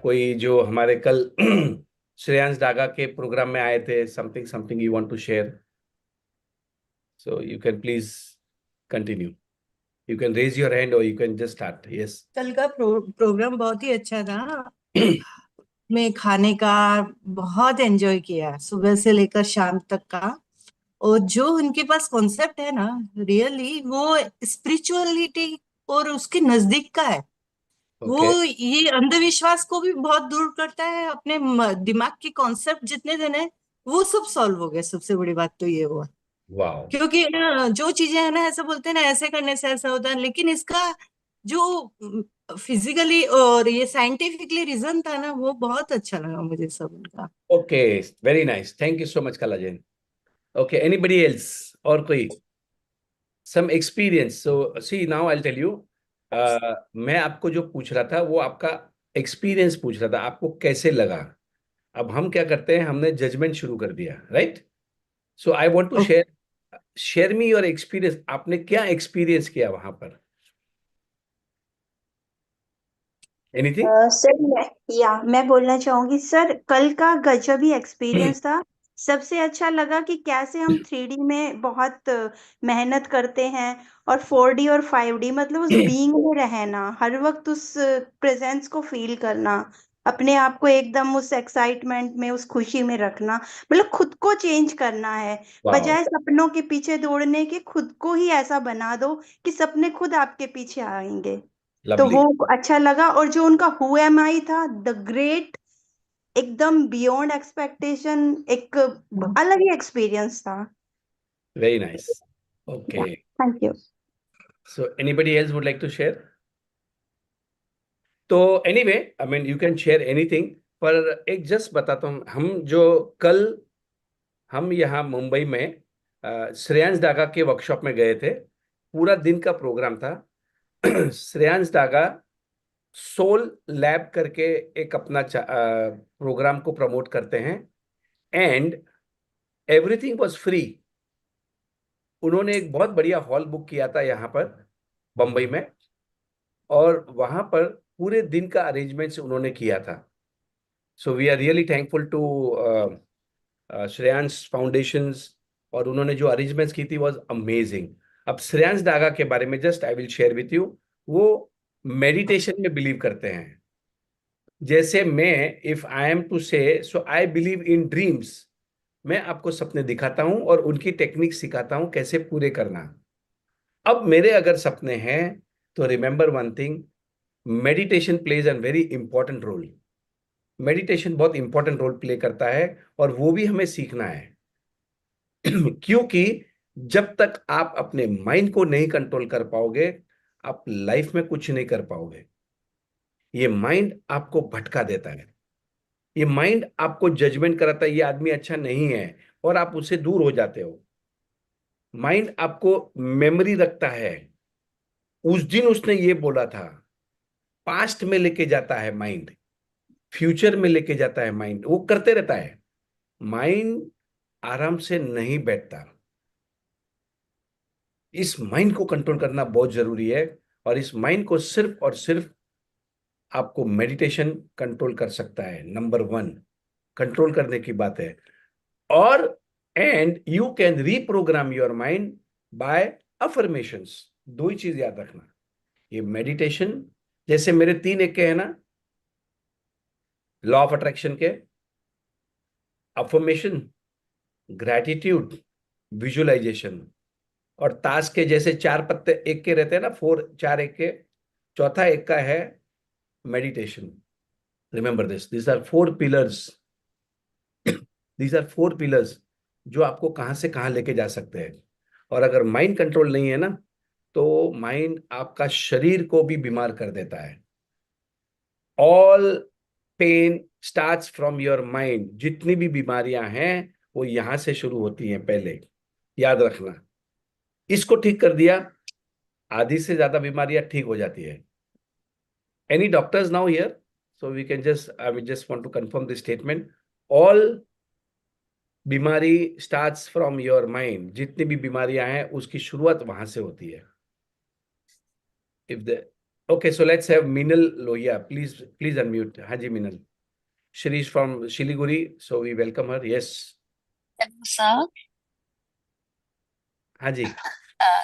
कोई जो हमारे कल श्रेयांश डागा के प्रोग्राम में आए थे, something something you want to share, so you can please continue. You can raise your hand और you can just start. Yes. कल का प्रोग्राम बहुत ही अच्छा था। मैं खाने का बहुत एंजॉय किया, सुबह से लेकर शाम तक का। और जो उनके पास कॉन्सेप्ट है ना, रियली वो स्पिरिचुअलिटी और उसके नजदीक का है। वो ओके. ये अंधविश्वास को भी बहुत दूर करता है। अपने दिमाग के कॉन्सेप्ट जितने दिन है वो सब सॉल्व हो गए। सबसे बड़ी बात तो ये हुआ, वाओ. क्योंकि ना जो चीजें है ना, ऐसा बोलते हैं ना, ऐसे करने से ऐसा होता है, लेकिन इसका जो फिजिकली और ये साइंटिफिकली रीजन था ना, वो बहुत अच्छा लगा मुझे सब उनका। Okay. Very nice. Thank you so much Kala Jain. Okay. Anybody else? और कोई some experience? So see now I will tell you. मैं आपको जो पूछ रहा था वो आपका एक्सपीरियंस पूछ रहा था, आपको कैसे लगा. अब हम क्या करते हैं, हमने जजमेंट शुरू कर दिया, right? So I want to share, share me your experience. आपने क्या एक्सपीरियंस किया वहां पर? एनीथिंग? सर मैं बोलना चाहूंगी सर, कल का गजब ही एक्सपीरियंस था। सबसे अच्छा लगा कि कैसे हम 3D में बहुत मेहनत करते हैं, और 4D और 5D, मतलब उस बीइंग में रहना, हर वक्त उस प्रेजेंस को फील करना, अपने आप को एकदम उस एक्साइटमेंट में, उस खुशी में रखना, मतलब खुद को चेंज करना है। वाओ. बजाय सपनों के पीछे दौड़ने के, खुद को ही ऐसा बना दो कि सपने खुद आपके पीछे आएंगे। तो लवली. वो अच्छा लगा। और जो उनका हु एम आई था, द ग्रेट, एकदम बियॉन्ड एक्सपेक्टेशन, एक अलग ही एक्सपीरियंस था। Very nice. Okay. Thank you. So anybody else would like to share? तो anyway, I mean you can share anything. पर एक जस्ट बताता हूँ, हम जो कल हम यहाँ मुंबई में श्रेयांश डागा के वर्कशॉप में गए थे. पूरा दिन का प्रोग्राम था. श्रेयांश डागा सोल लैब करके एक अपना प्रोग्राम को प्रमोट करते हैं. And everything was free. उन्होंने एक बहुत बढ़िया हॉल बुक किया था यहाँ पर बम्बई में, और वहां पर पूरे दिन का अरेंजमेंट्स उन्होंने किया था. So we are really thankful to Shreyansh foundations. और उन्होंने जो अरेंजमेंट्स की थी वाज अमेजिंग. अब श्रेयांश डागा के बारे में just I will share with you. वो मेडिटेशन में बिलीव करते हैं. जैसे मैं, इफ आई एम टू से, सो आई बिलीव इन ड्रीम्स. मैं आपको सपने दिखाता हूं और उनकी टेक्निक सिखाता हूं कैसे पूरे करना. अब मेरे अगर सपने हैं, तो remember one thing, meditation plays a very important role. Meditation बहुत इंपॉर्टेंट रोल प्ले करता है, और वो भी हमें सीखना है. क्योंकि जब तक आप अपने माइंड को नहीं कंट्रोल कर पाओगे, आप लाइफ में कुछ नहीं कर पाओगे. ये माइंड आपको भटका देता है. ये माइंड आपको जजमेंट कराता है, ये आदमी अच्छा नहीं है, और आप उससे दूर हो जाते हो. माइंड आपको मेमोरी रखता है, उस दिन उसने ये बोला था. पास्ट में लेके जाता है माइंड, फ्यूचर में लेके जाता है माइंड, वो करते रहता है. माइंड आराम से नहीं बैठता. इस माइंड को कंट्रोल करना बहुत जरूरी है. और इस माइंड को सिर्फ और सिर्फ आपको मेडिटेशन कंट्रोल कर सकता है. नंबर वन, कंट्रोल करने की बात है. और and you can reprogram your mind bye affirmations. दो ही चीज याद रखना. ये मेडिटेशन, जैसे मेरे 3 एक है ना, लॉ ऑफ अट्रैक्शन के, अफर्मेशन, ग्रैटिट्यूड, विजुअलाइजेशन. और ताश के जैसे 4 पत्ते एक के रहते हैं ना, 4 4 एक के, चौथा एक का है meditation. Remember this, this are 4 pillars. These are 4 pillars जो आपको कहां से कहां लेके जा सकते हैं. और अगर माइंड कंट्रोल नहीं है ना, तो माइंड आपका शरीर को भी बीमार कर देता है. All pain starts from your mind. जितनी भी बीमारियां हैं, वो यहां से शुरू होती हैं पहले. याद रखना. इसको ठीक कर दिया, आधी से ज्यादा बीमारियां ठीक हो जाती है. Any doctors now here? So we can just, I will just want to confirm this statement. All बीमारी स्टार्ट्स फ्रॉम योर माइंड. जितनी भी बीमारियां हैं, उसकी शुरुआत वहां से होती है. If the Okay, so let's have Minal Lohia. Please unmute. हाँ जी, Minal. Shirish from Shiliguri, so we welcome her. Yes. Hello, sir. हाँ जी.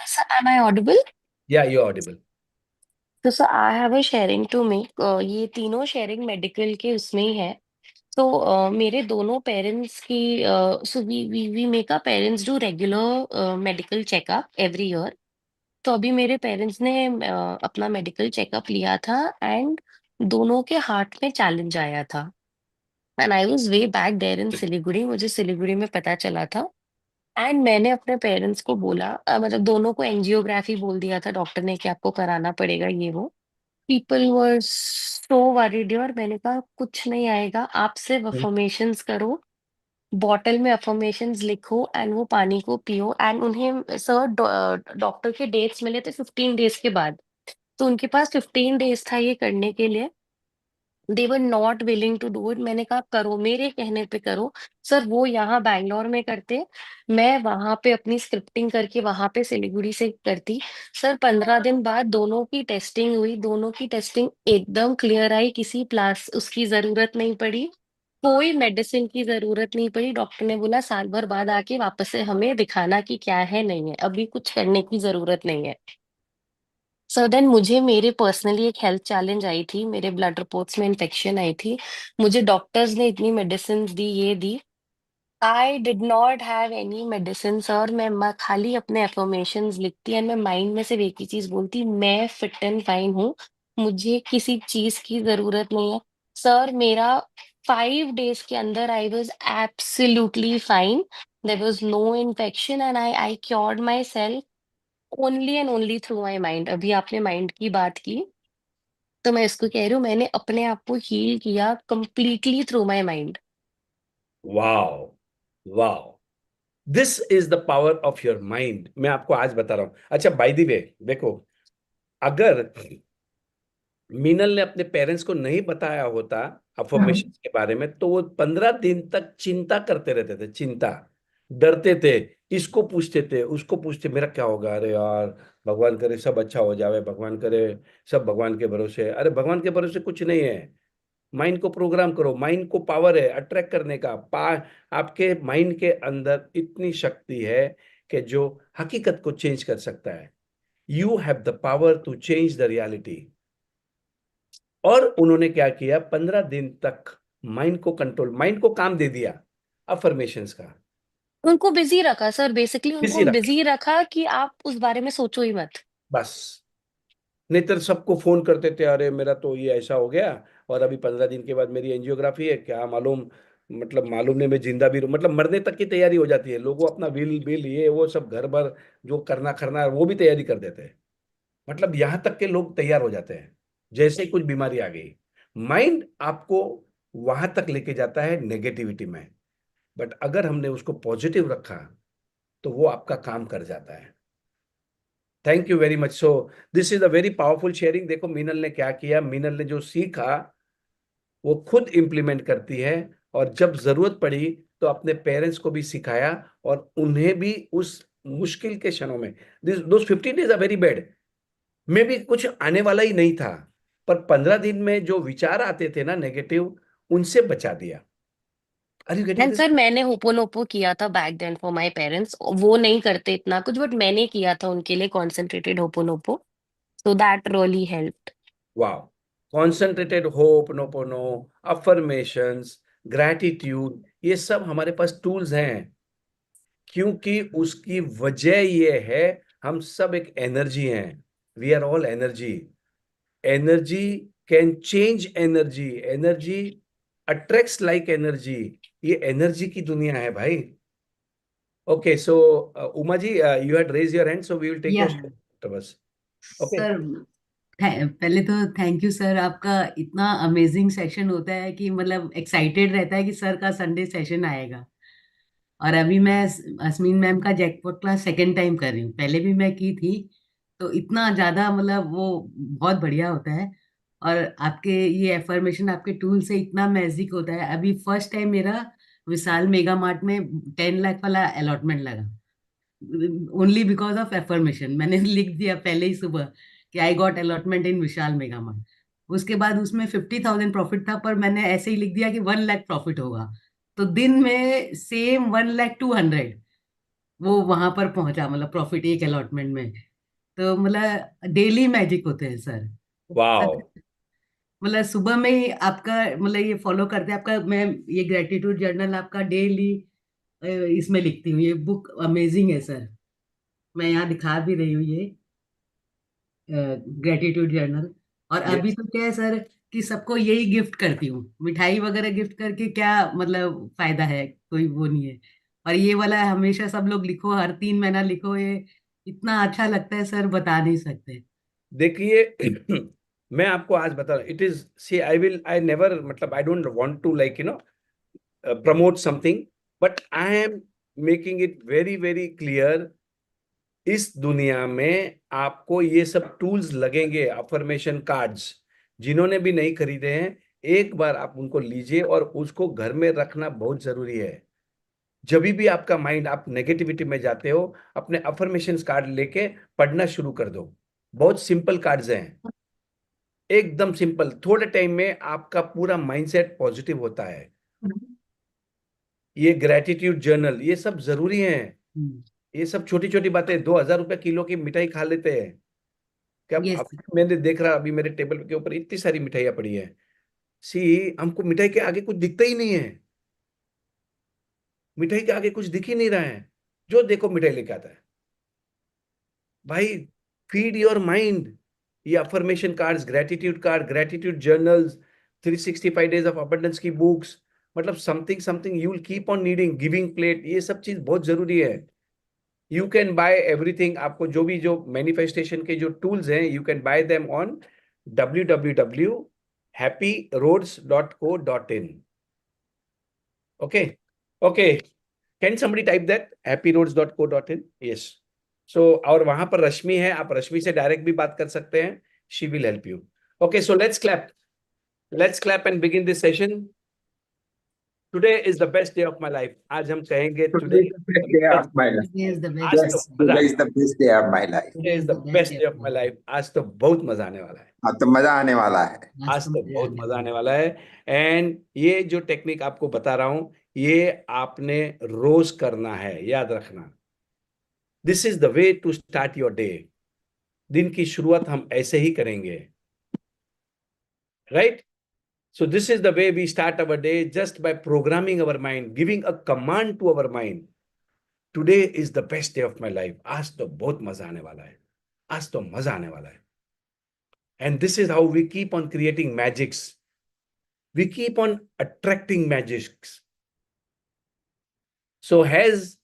Sir, am I audible? Yeah, you're audible. तो sir I have a sharing to make, ये तीनों sharing medical के उसमें ही है। तो मेरे दोनों पेरेंट्स की, so we make a parents do regular medical checkup every year. तो अभी मेरे पेरेंट्स ने अपना मेडिकल चेकअप लिया था एंड दोनों के हार्ट में चैलेंज आया था। And I was way back there in Siliguri, मुझे सिलीगुड़ी में पता चला था। एंड मैंने अपने पेरेंट्स को बोला, मतलब दोनों को एंजियोग्राफी बोल दिया था डॉक्टर ने कि आपको कराना पड़ेगा ये वो। पीपल वर सो वरीड, और मैंने कहा कुछ नहीं आएगा, आप सिर्फ अफर्मेशंस करो, बॉटल में अफर्मेशंस लिखो एंड वो पानी को पियो। एंड उन्हें सर डॉक्टर के डेट्स मिले थे 15 डेज के बाद, तो उनके पास 15 डेज था ये करने के लिए। They were not willing to do it. मैंने कहा करो, मेरे कहने पे करो। सर वो यहाँ बैंगलोर में करते, मैं वहां पे अपनी स्क्रिप्टिंग करके वहां पे सिलीगुड़ी से करती। सर 15 दिन बाद दोनों की टेस्टिंग हुई, दोनों की टेस्टिंग एकदम क्लियर आई, किसी प्लास उसकी जरूरत नहीं पड़ी, कोई मेडिसिन की जरूरत नहीं पड़ी। डॉक्टर ने बोला साल भर बाद आके वापस से हमें दिखाना कि क्या है नहीं है, अभी कुछ करने की जरूरत नहीं है। सो देन मुझे मेरे पर्सनली एक हेल्थ चैलेंज आई थी, मेरे ब्लड रिपोर्ट्स में इन्फेक्शन आई थी, मुझे डॉक्टर्स ने इतनी मेडिसिन दी, ये दी। I did not have any medicine sir. मैं खाली अपने अफर्मेशंस लिखती एंड मैं माइंड में सिर्फ एक ही चीज बोलती, मैं फिट एंड फाइन हूँ, मुझे किसी चीज की जरूरत नहीं है। सर मेरा 5 डेज के अंदर I was absolutely fine, there was no infection and I cured myself only and only through my mind. अभी आपने माइंड की बात की, तो मैं इसको कह रही हूँ, मैंने अपने आप को हील किया completely through my mind. Wow, wow, this is the power of your mind. मैं आपको आज बता रहा हूं। अच्छा, बाय द वे, देखो, अगर मीनल ने अपने पेरेंट्स को नहीं बताया होता अफर्मेशन के बारे में, तो वो 15 दिन तक चिंता करते रहते थे, चिंता, डरते थे, इसको पूछते थे, उसको पूछते, मेरा क्या होगा, अरे यार, भगवान करे सब अच्छा हो जावे, भगवान करे, सब भगवान के भरोसे। अरे भगवान के भरोसे कुछ नहीं है। माइंड को प्रोग्राम करो, माइंड को पावर है अट्रैक्ट करने का। आपके माइंड के अंदर इतनी शक्ति है कि जो हकीकत को चेंज कर सकता है। You have the power to change the reality. और उन्होंने क्या किया, 15 दिन तक माइंड को कंट्रोल, माइंड को काम दे दिया अफर्मेशंस का। उनको बिजी रखा सर, बेसिकली बिजी उनको रखा, बिजी रखा कि आप उस बारे में सोचो ही मत। बस। नहीं तो सबको फोन करते थे, अरे मेरा तो ये ऐसा हो गया, और अभी 15 दिन के बाद मेरी एंजियोग्राफी है, क्या मालूम, मतलब मालूम नहीं मैं जिंदा भी रहूं, मतलब मरने तक की तैयारी हो जाती है। लोगों अपना विल बिल ये वो सब घर भर जो करना करना है वो भी तैयारी कर देते हैं। मतलब यहाँ तक के लोग तैयार हो जाते हैं जैसे ही कुछ बीमारी आ गई। माइंड आपको वहां तक लेके जाता है नेगेटिविटी में, बट अगर हमने उसको पॉजिटिव रखा तो वो आपका काम कर जाता है। Thank you very much. So this is a very powerful sharing. देखो मीनल ने क्या किया, मीनल ने जो सीखा वो खुद इंप्लीमेंट करती है, और जब जरूरत पड़ी तो अपने पेरेंट्स को भी सिखाया, और उन्हें भी उस मुश्किल के क्षणों में, this those 15 days are very bad, में भी कुछ आने वाला ही नहीं था, पर 15 दिन में जो विचार आते थे ना नेगेटिव, उनसे बचा दिया। Are you getting and this? Sir मैंने होपोनोपो किया था back then for my parents, वो नहीं करते इतना कुछ, बट मैंने किया था उनके लिए concentrated ho'oponopono, so that really helped. Wow, concentrated ho'oponopono, affirmations, gratitude, ये सब हमारे पास टूल्स हैं, क्योंकि उसकी वजह ये है, हम सब एक एनर्जी हैं। We are all energy. Energy can change energy, energy attracts like energy. ये एनर्जी की दुनिया है भाई। Okay, so Uma ji, you had raise your hand, so we will take ya your bus. Okay. Sir, पहले तो थैंक यू सर। आपका इतना amazing session होता है कि मतलब एक्साइटेड रहता है कि सर का संडे सेशन आएगा। और अभी मैं अस्मीन मैम का जैकपॉट क्लास सेकंड टाइम कर रही हूँ, पहले भी मैं की थी। तो इतना ज्यादा मतलब वो बहुत बढ़िया होता है। और आपके ये एफर्मेशन आपके टूल से इतना मैजिक होता है। अभी फर्स्ट टाइम मेरा विशाल मेगा मार्ट में 10 लाख वाला अलॉटमेंट लगा, ओनली बिकॉज ऑफ एफर्मेशन। मैंने लिख दिया पहले ही सुबह कि I got allotment in Vishal mega mart. उसके बाद उसमें 50,000 प्रॉफिट था, पर मैंने ऐसे ही लिख दिया कि 1 लाख प्रॉफिट होगा। तो दिन में सेम 1,02,000 वो वहां पर पहुंचा, मतलब प्रॉफिट एक अलॉटमेंट में। तो मतलब डेली मैजिक होते हैं सर। वाओ। मतलब सुबह में ही आपका, मतलब ये फॉलो करते हैं आपका, मैं ये ग्रेटिट्यूड जर्नल आपका डेली इसमें लिखती हूँ। ये बुक अमेजिंग है सर। मैं यहाँ दिखा भी रही हूँ ये ग्रेटिट्यूड जर्नल। और अभी यस, तो क्या है सर कि सबको यही गिफ्ट करती हूँ, मिठाई वगैरह गिफ्ट करके क्या मतलब फायदा है, कोई वो नहीं है। और ये वाला हमेशा सब लोग लिखो, हर 3 महीना लिखो, ये इतना अच्छा लगता है सर, बता नहीं सकते। देखिए मैं आपको आज बता रहा हूँ, it is see I never, मतलब I don't want to like promote something, but I am making it very very clear, इस दुनिया में आपको ये सब टूल्स लगेंगे, अफर्मेशन कार्ड्स। जिन्होंने भी नहीं खरीदे हैं, एक बार आप उनको लीजिए और उसको घर में रखना बहुत जरूरी है। जब भी आपका माइंड, आप नेगेटिविटी में जाते हो, अपने अफर्मेशन कार्ड लेके पढ़ना शुरू कर दो। बहुत सिंपल कार्ड्स हैं, एकदम सिंपल। थोड़े टाइम में आपका पूरा माइंडसेट पॉजिटिव होता है। ये ग्रेटिट्यूड जर्नल, ये सब जरूरी है। ये सब छोटी छोटी बातें, 2,000 रुपए किलो की मिठाई खा लेते हैं क्या? यस। अभी मैंने देख रहा, अभी मेरे टेबल के ऊपर इतनी सारी मिठाइयाँ पड़ी है। सी, हमको मिठाई के आगे कुछ दिखता ही नहीं है। मिठाई के आगे कुछ दिख ही नहीं रहा है, जो देखो मिठाई लेके आता है। भाई, फीड योर माइंड। ये affirmation cards, gratitude card, gratitude journals, 365 days of abundance की बुक्स, मतलब something something you will keep on needing, giving plate, ये सब चीज बहुत जरूरी है। You can buy everything. आपको जो भी, जो मैनिफेस्टेशन के जो टूल्स हैं, you can buy them on www.happyroads.co.in. Okay, okay, can somebody type that, happyroads.co.in? Yes. So और वहां पर रश्मि है, आप रश्मि से डायरेक्ट भी बात कर सकते हैं, she will help you. Okay, so let's clap and begin this session. Today is the best day of my life. आज हम कहेंगे today Today is the best day of my life. Today is the आज best तो of Yes, my मजा, today life. is the best day of my life. Today Today is is the the best best day day of of my my life. Life. आज तो बहुत मजा आने वाला है। हाँ, तो मजा आने वाला है। आज आज तो तो मजा बहुत आने मजा वाला आने है। वाला है। एंड ये जो टेक्निक आपको बता रहा हूं, ये आपने रोज करना है, याद रखना। This is the way to start your day. दिन की शुरुआत हम ऐसे ही करेंगे, right? So this is the way we start our day, just by programming our mind, giving a command to our mind. Today is the best day of my life. आज तो बहुत मजा आने वाला है, आज तो मजा आने वाला है। And this is how we keep on creating magics. We keep on attracting magics. So has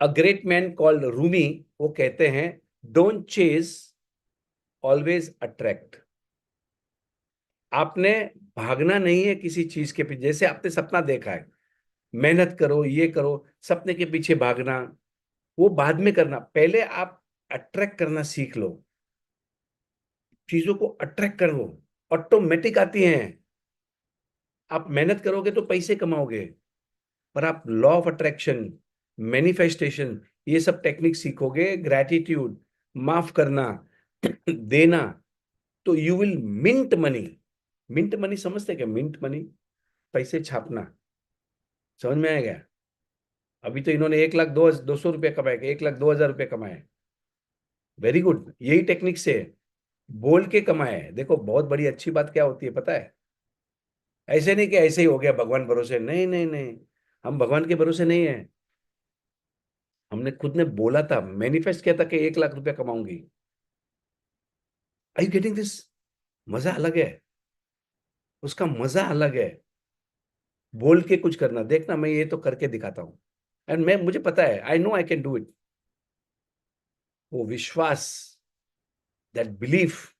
a great man called Rumi, वो कहते हैं, don't chase, always attract. आपने भागना नहीं है किसी चीज के पीछे। जैसे आपने सपना देखा है, मेहनत करो, ये करो, सपने के पीछे भागना वो बाद में करना, पहले आप अट्रैक्ट करना सीख लो। चीजों को अट्रैक्ट करो, ऑटोमेटिक आती हैं। आप मेहनत करोगे तो पैसे कमाओगे, पर आप लॉ ऑफ अट्रैक्शन, मैनिफेस्टेशन, ये सब टेक्निक सीखोगे, ग्रैटिट्यूड, माफ करना, देना, तो you will mint money. Mint money समझते क्या? मिंट मनी, पैसे छापना। समझ में आएगा? अभी तो इन्होंने 1,02,200 रुपये कमाए, 1,02,000 रुपये कमाए। वेरी गुड, यही टेक्निक से बोल के कमाए। देखो बहुत बड़ी अच्छी बात क्या होती है पता है? ऐसे नहीं कि ऐसे ही हो गया भगवान भरोसे, नहीं नहीं नहीं, हम भगवान के भरोसे नहीं है। हमने खुद ने बोला था, मैनिफेस्ट किया था कि 1,00,000 रुपया कमाऊंगी। आई यू गेटिंग दिस? मजा अलग है, उसका मजा अलग है। बोल के कुछ करना, देखना मैं ये तो करके दिखाता हूं, एंड मैं, मुझे पता है, I know I can do it. वो विश्वास, दैट बिलीफ,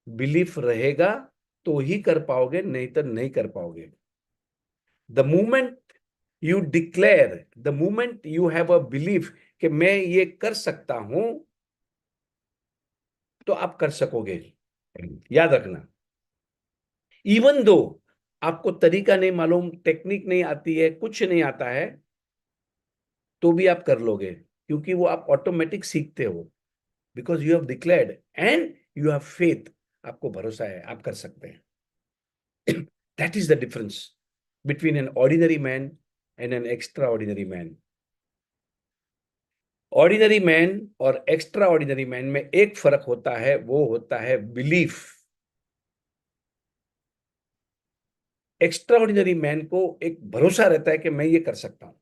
बिलीफ रहेगा तो ही कर पाओगे, नहीं तो नहीं कर पाओगे। The moment you declare, the moment you have a belief कि मैं ये कर सकता हूं, तो आप कर सकोगे। याद रखना, इवन दो आपको तरीका नहीं मालूम, टेक्निक नहीं आती है, कुछ नहीं आता है, तो भी आप कर लोगे, क्योंकि वो आप ऑटोमेटिक सीखते हो। Because you have declared and you have faith, आपको भरोसा है, आप कर सकते हैं। That is the difference between an ordinary man and an extra ordinary man. Ordinary man और एक्स्ट्रा ऑर्डिनरी मैन में एक फर्क होता है, वो होता है बिलीफ। एक्स्ट्रा ऑर्डिनरी मैन को एक भरोसा रहता है कि मैं ये कर सकता हूं,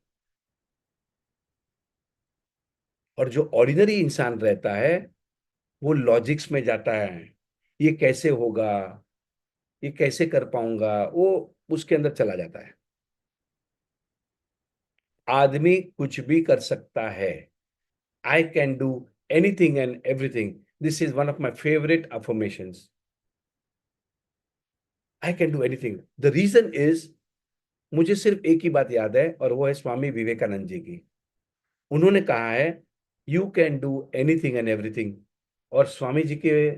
और जो ऑर्डिनरी इंसान रहता है वो लॉजिक्स में जाता है, ये कैसे होगा, ये कैसे कर पाऊंगा, वो उसके अंदर चला जाता है। आदमी कुछ भी कर सकता है। I can do anything and everything, this is one of my favourite affirmations. I can do anything. The reason is, मुझे सिर्फ एक ही बात याद है, और वो है स्वामी विवेकानंद जी की। उन्होंने कहा है you can do anything and everything, और स्वामी जी के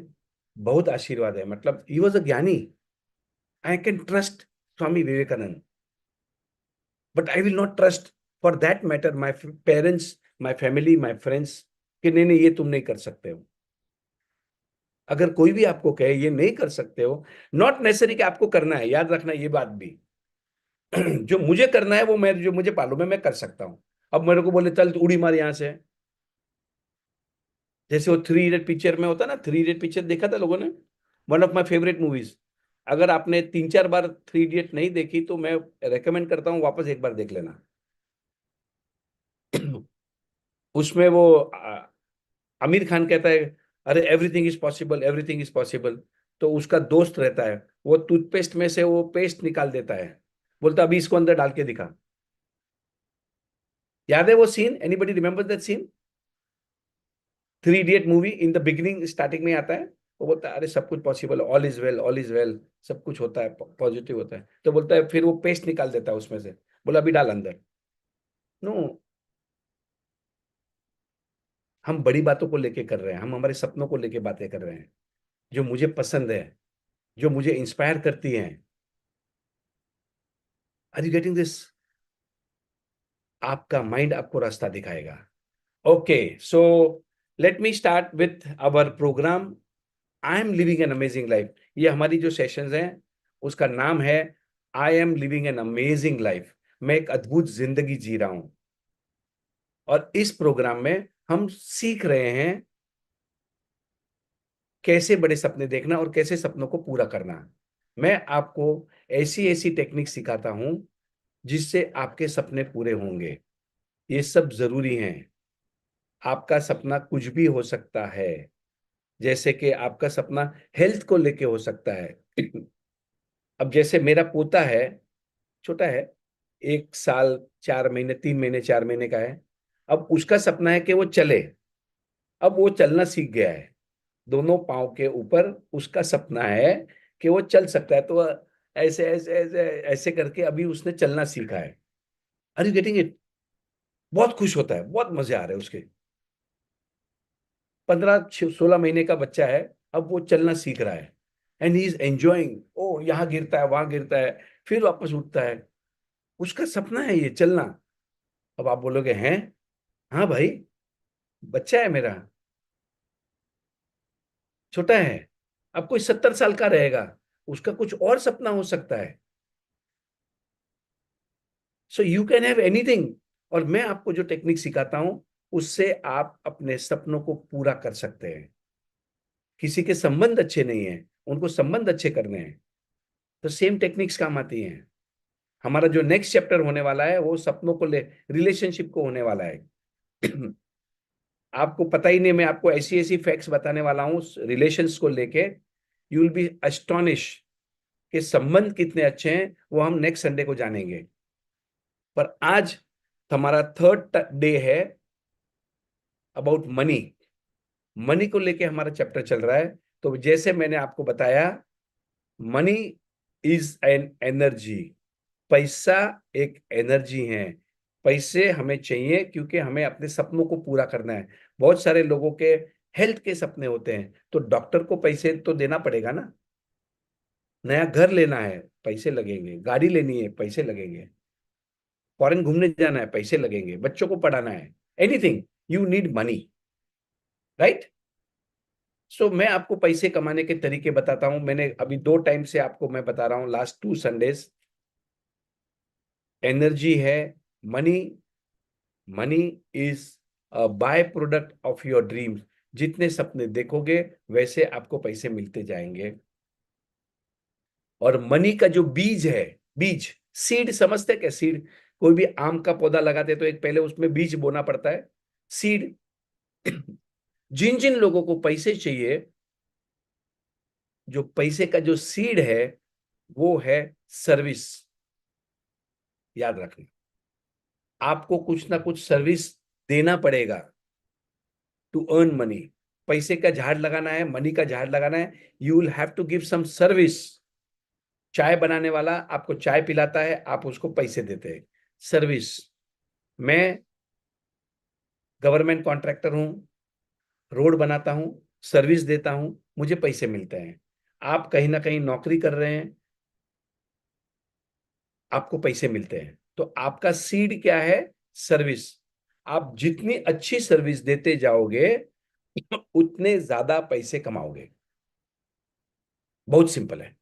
बहुत आशीर्वाद है, मतलब ही वॉज अ ज्ञानी। I can trust Swami Vivekananda, but I will not trust for that matter my parents, my family, my friends, कि नहीं नहीं ये तुम नहीं कर सकते हो। अगर कोई भी आपको कहे ये नहीं कर सकते हो, नॉट नेसेसरी कि आपको करना है, याद रखना ये बात भी। जो मुझे करना है वो मैं, जो मुझे मालूम है मैं कर सकता हूं। अब मेरे को बोले चल उड़ी मार यहां से, जैसे वो थ्री इडियट पिक्चर में होता ना, थ्री इडियट पिक्चर देखा था लोगों ने, one of my favourite movies. अगर आपने 3-4 बार थ्री इडियट नहीं देखी तो मैं रेकमेंड करता हूँ वापस एक बार देख लेना। उसमें वो आमिर खान कहता है अरे everything is possible, everything is possible. तो उसका दोस्त रहता है, वो टूथपेस्ट में से वो पेस्ट निकाल देता है, बोलता अभी इसको अंदर डाल के दिखा। याद है वो scene? Anybody remember that scene? Three idiot movie, in the beginning, starting में आता है, वो बोलता है अरे सब कुछ possible, all is well, all is well, सब कुछ होता है, पॉजिटिव होता है। तो बोलता है, फिर वो पेस्ट निकाल देता है उसमें से, बोला अभी डाल अंदर। नो, हम बड़ी बातों को लेके कर रहे हैं, हम हमारे सपनों को लेके बातें कर रहे हैं, जो मुझे पसंद है, जो मुझे इंस्पायर करती हैं। Are you getting this? आपका माइंड आपको रास्ता दिखाएगा। Okay, so let me start with our programme, I am living an amazing life. ये हमारी जो सेशंस हैं उसका नाम है I am living an amazing life. मैं एक अद्भुत जिंदगी जी रहा हूं, और इस प्रोग्राम में हम सीख रहे हैं कैसे बड़े सपने देखना और कैसे सपनों को पूरा करना। मैं आपको ऐसी ऐसी टेक्निक सिखाता हूं जिससे आपके सपने पूरे होंगे। ये सब जरूरी हैं। आपका सपना कुछ भी हो सकता है, जैसे कि आपका सपना हेल्थ को लेके हो सकता है। अब जैसे मेरा पोता है, छोटा है, 1 साल 4 महीने, 3 महीने 4 महीने का है। अब उसका सपना है कि वो चले। अब वो चलना सीख गया है, दोनों पाँव के ऊपर उसका सपना है कि वो चल सकता है। तो ऐसे ऐसे ऐसे ऐसे करके अभी उसने चलना सीखा है। Are you getting it? बहुत खुश होता है, बहुत मजे आ रहे हैं उसके। 15-16 महीने का बच्चा है, अब वो चलना सीख रहा है, एंड ही इज एंजॉइंग। ओ यहाँ गिरता है, वहां गिरता है, फिर वापस उठता है। उसका सपना है ये चलना। अब आप बोलोगे हैं, हाँ भाई, बच्चा है मेरा, छोटा है, अब कोई 70 साल का रहेगा, उसका कुछ और सपना हो सकता है। सो यू कैन हैव एनीथिंग। और मैं आपको जो टेक्निक सिखाता हूं उससे आप अपने सपनों को पूरा कर सकते हैं। किसी के संबंध अच्छे नहीं है, उनको संबंध अच्छे करने हैं, तो सेम टेक्निक्स काम आती हैं। हमारा जो नेक्स्ट चैप्टर होने वाला है वो सपनों को ले, रिलेशनशिप को होने वाला है। आपको पता ही नहीं, मैं आपको ऐसी ऐसी फैक्ट्स बताने वाला हूँ रिलेशंस को लेके, यू विल बी एस्टोनिश कि संबंध कितने अच्छे हैं, वो हम नेक्स्ट संडे को जानेंगे। पर आज हमारा थर्ड डे है अबाउट मनी। मनी को लेके हमारा चैप्टर चल रहा है। तो जैसे मैंने आपको बताया, मनी इज एन एनर्जी। पैसा एक एनर्जी है। पैसे हमें चाहिए क्योंकि हमें अपने सपनों को पूरा करना है। बहुत सारे लोगों के हेल्थ के सपने होते हैं, तो डॉक्टर को पैसे तो देना पड़ेगा ना। नया घर लेना है, पैसे लगेंगे, गाड़ी लेनी है, पैसे लगेंगे, फॉरेन घूमने जाना है, पैसे लगेंगे, बच्चों को पढ़ाना है, anything you need money, right? So मैं आपको पैसे कमाने के तरीके बताता हूं। मैंने अभी 2 टाइम से आपको मैं बता रहा हूं, लास्ट 2 संडेज। एनर्जी है, money. Money is a by product of your dreams. जितने सपने देखोगे वैसे आपको पैसे मिलते जाएंगे। और मनी का जो बीज है, बीज, सीड समझते क्या? सीड, कोई भी आम का पौधा लगाते तो एक पहले उसमें बीज बोना पड़ता है, सीड। जिन जिन लोगों को पैसे चाहिए, जो पैसे का जो सीड है वो है सर्विस। याद रखना, आपको कुछ ना कुछ सर्विस देना पड़ेगा टू अर्न मनी। पैसे का झाड़ लगाना है, मनी का झाड़ लगाना है, you will have to give some service. चाय बनाने वाला आपको चाय पिलाता है, आप उसको पैसे देते हैं, सर्विस। मैं गवर्नमेंट कॉन्ट्रैक्टर हूं, रोड बनाता हूं, सर्विस देता हूं, मुझे पैसे मिलते हैं। आप कहीं ना कहीं नौकरी कर रहे हैं, आपको पैसे मिलते हैं। तो आपका सीड क्या है? सर्विस। आप जितनी अच्छी सर्विस देते जाओगे उतने ज्यादा पैसे कमाओगे। बहुत सिंपल है।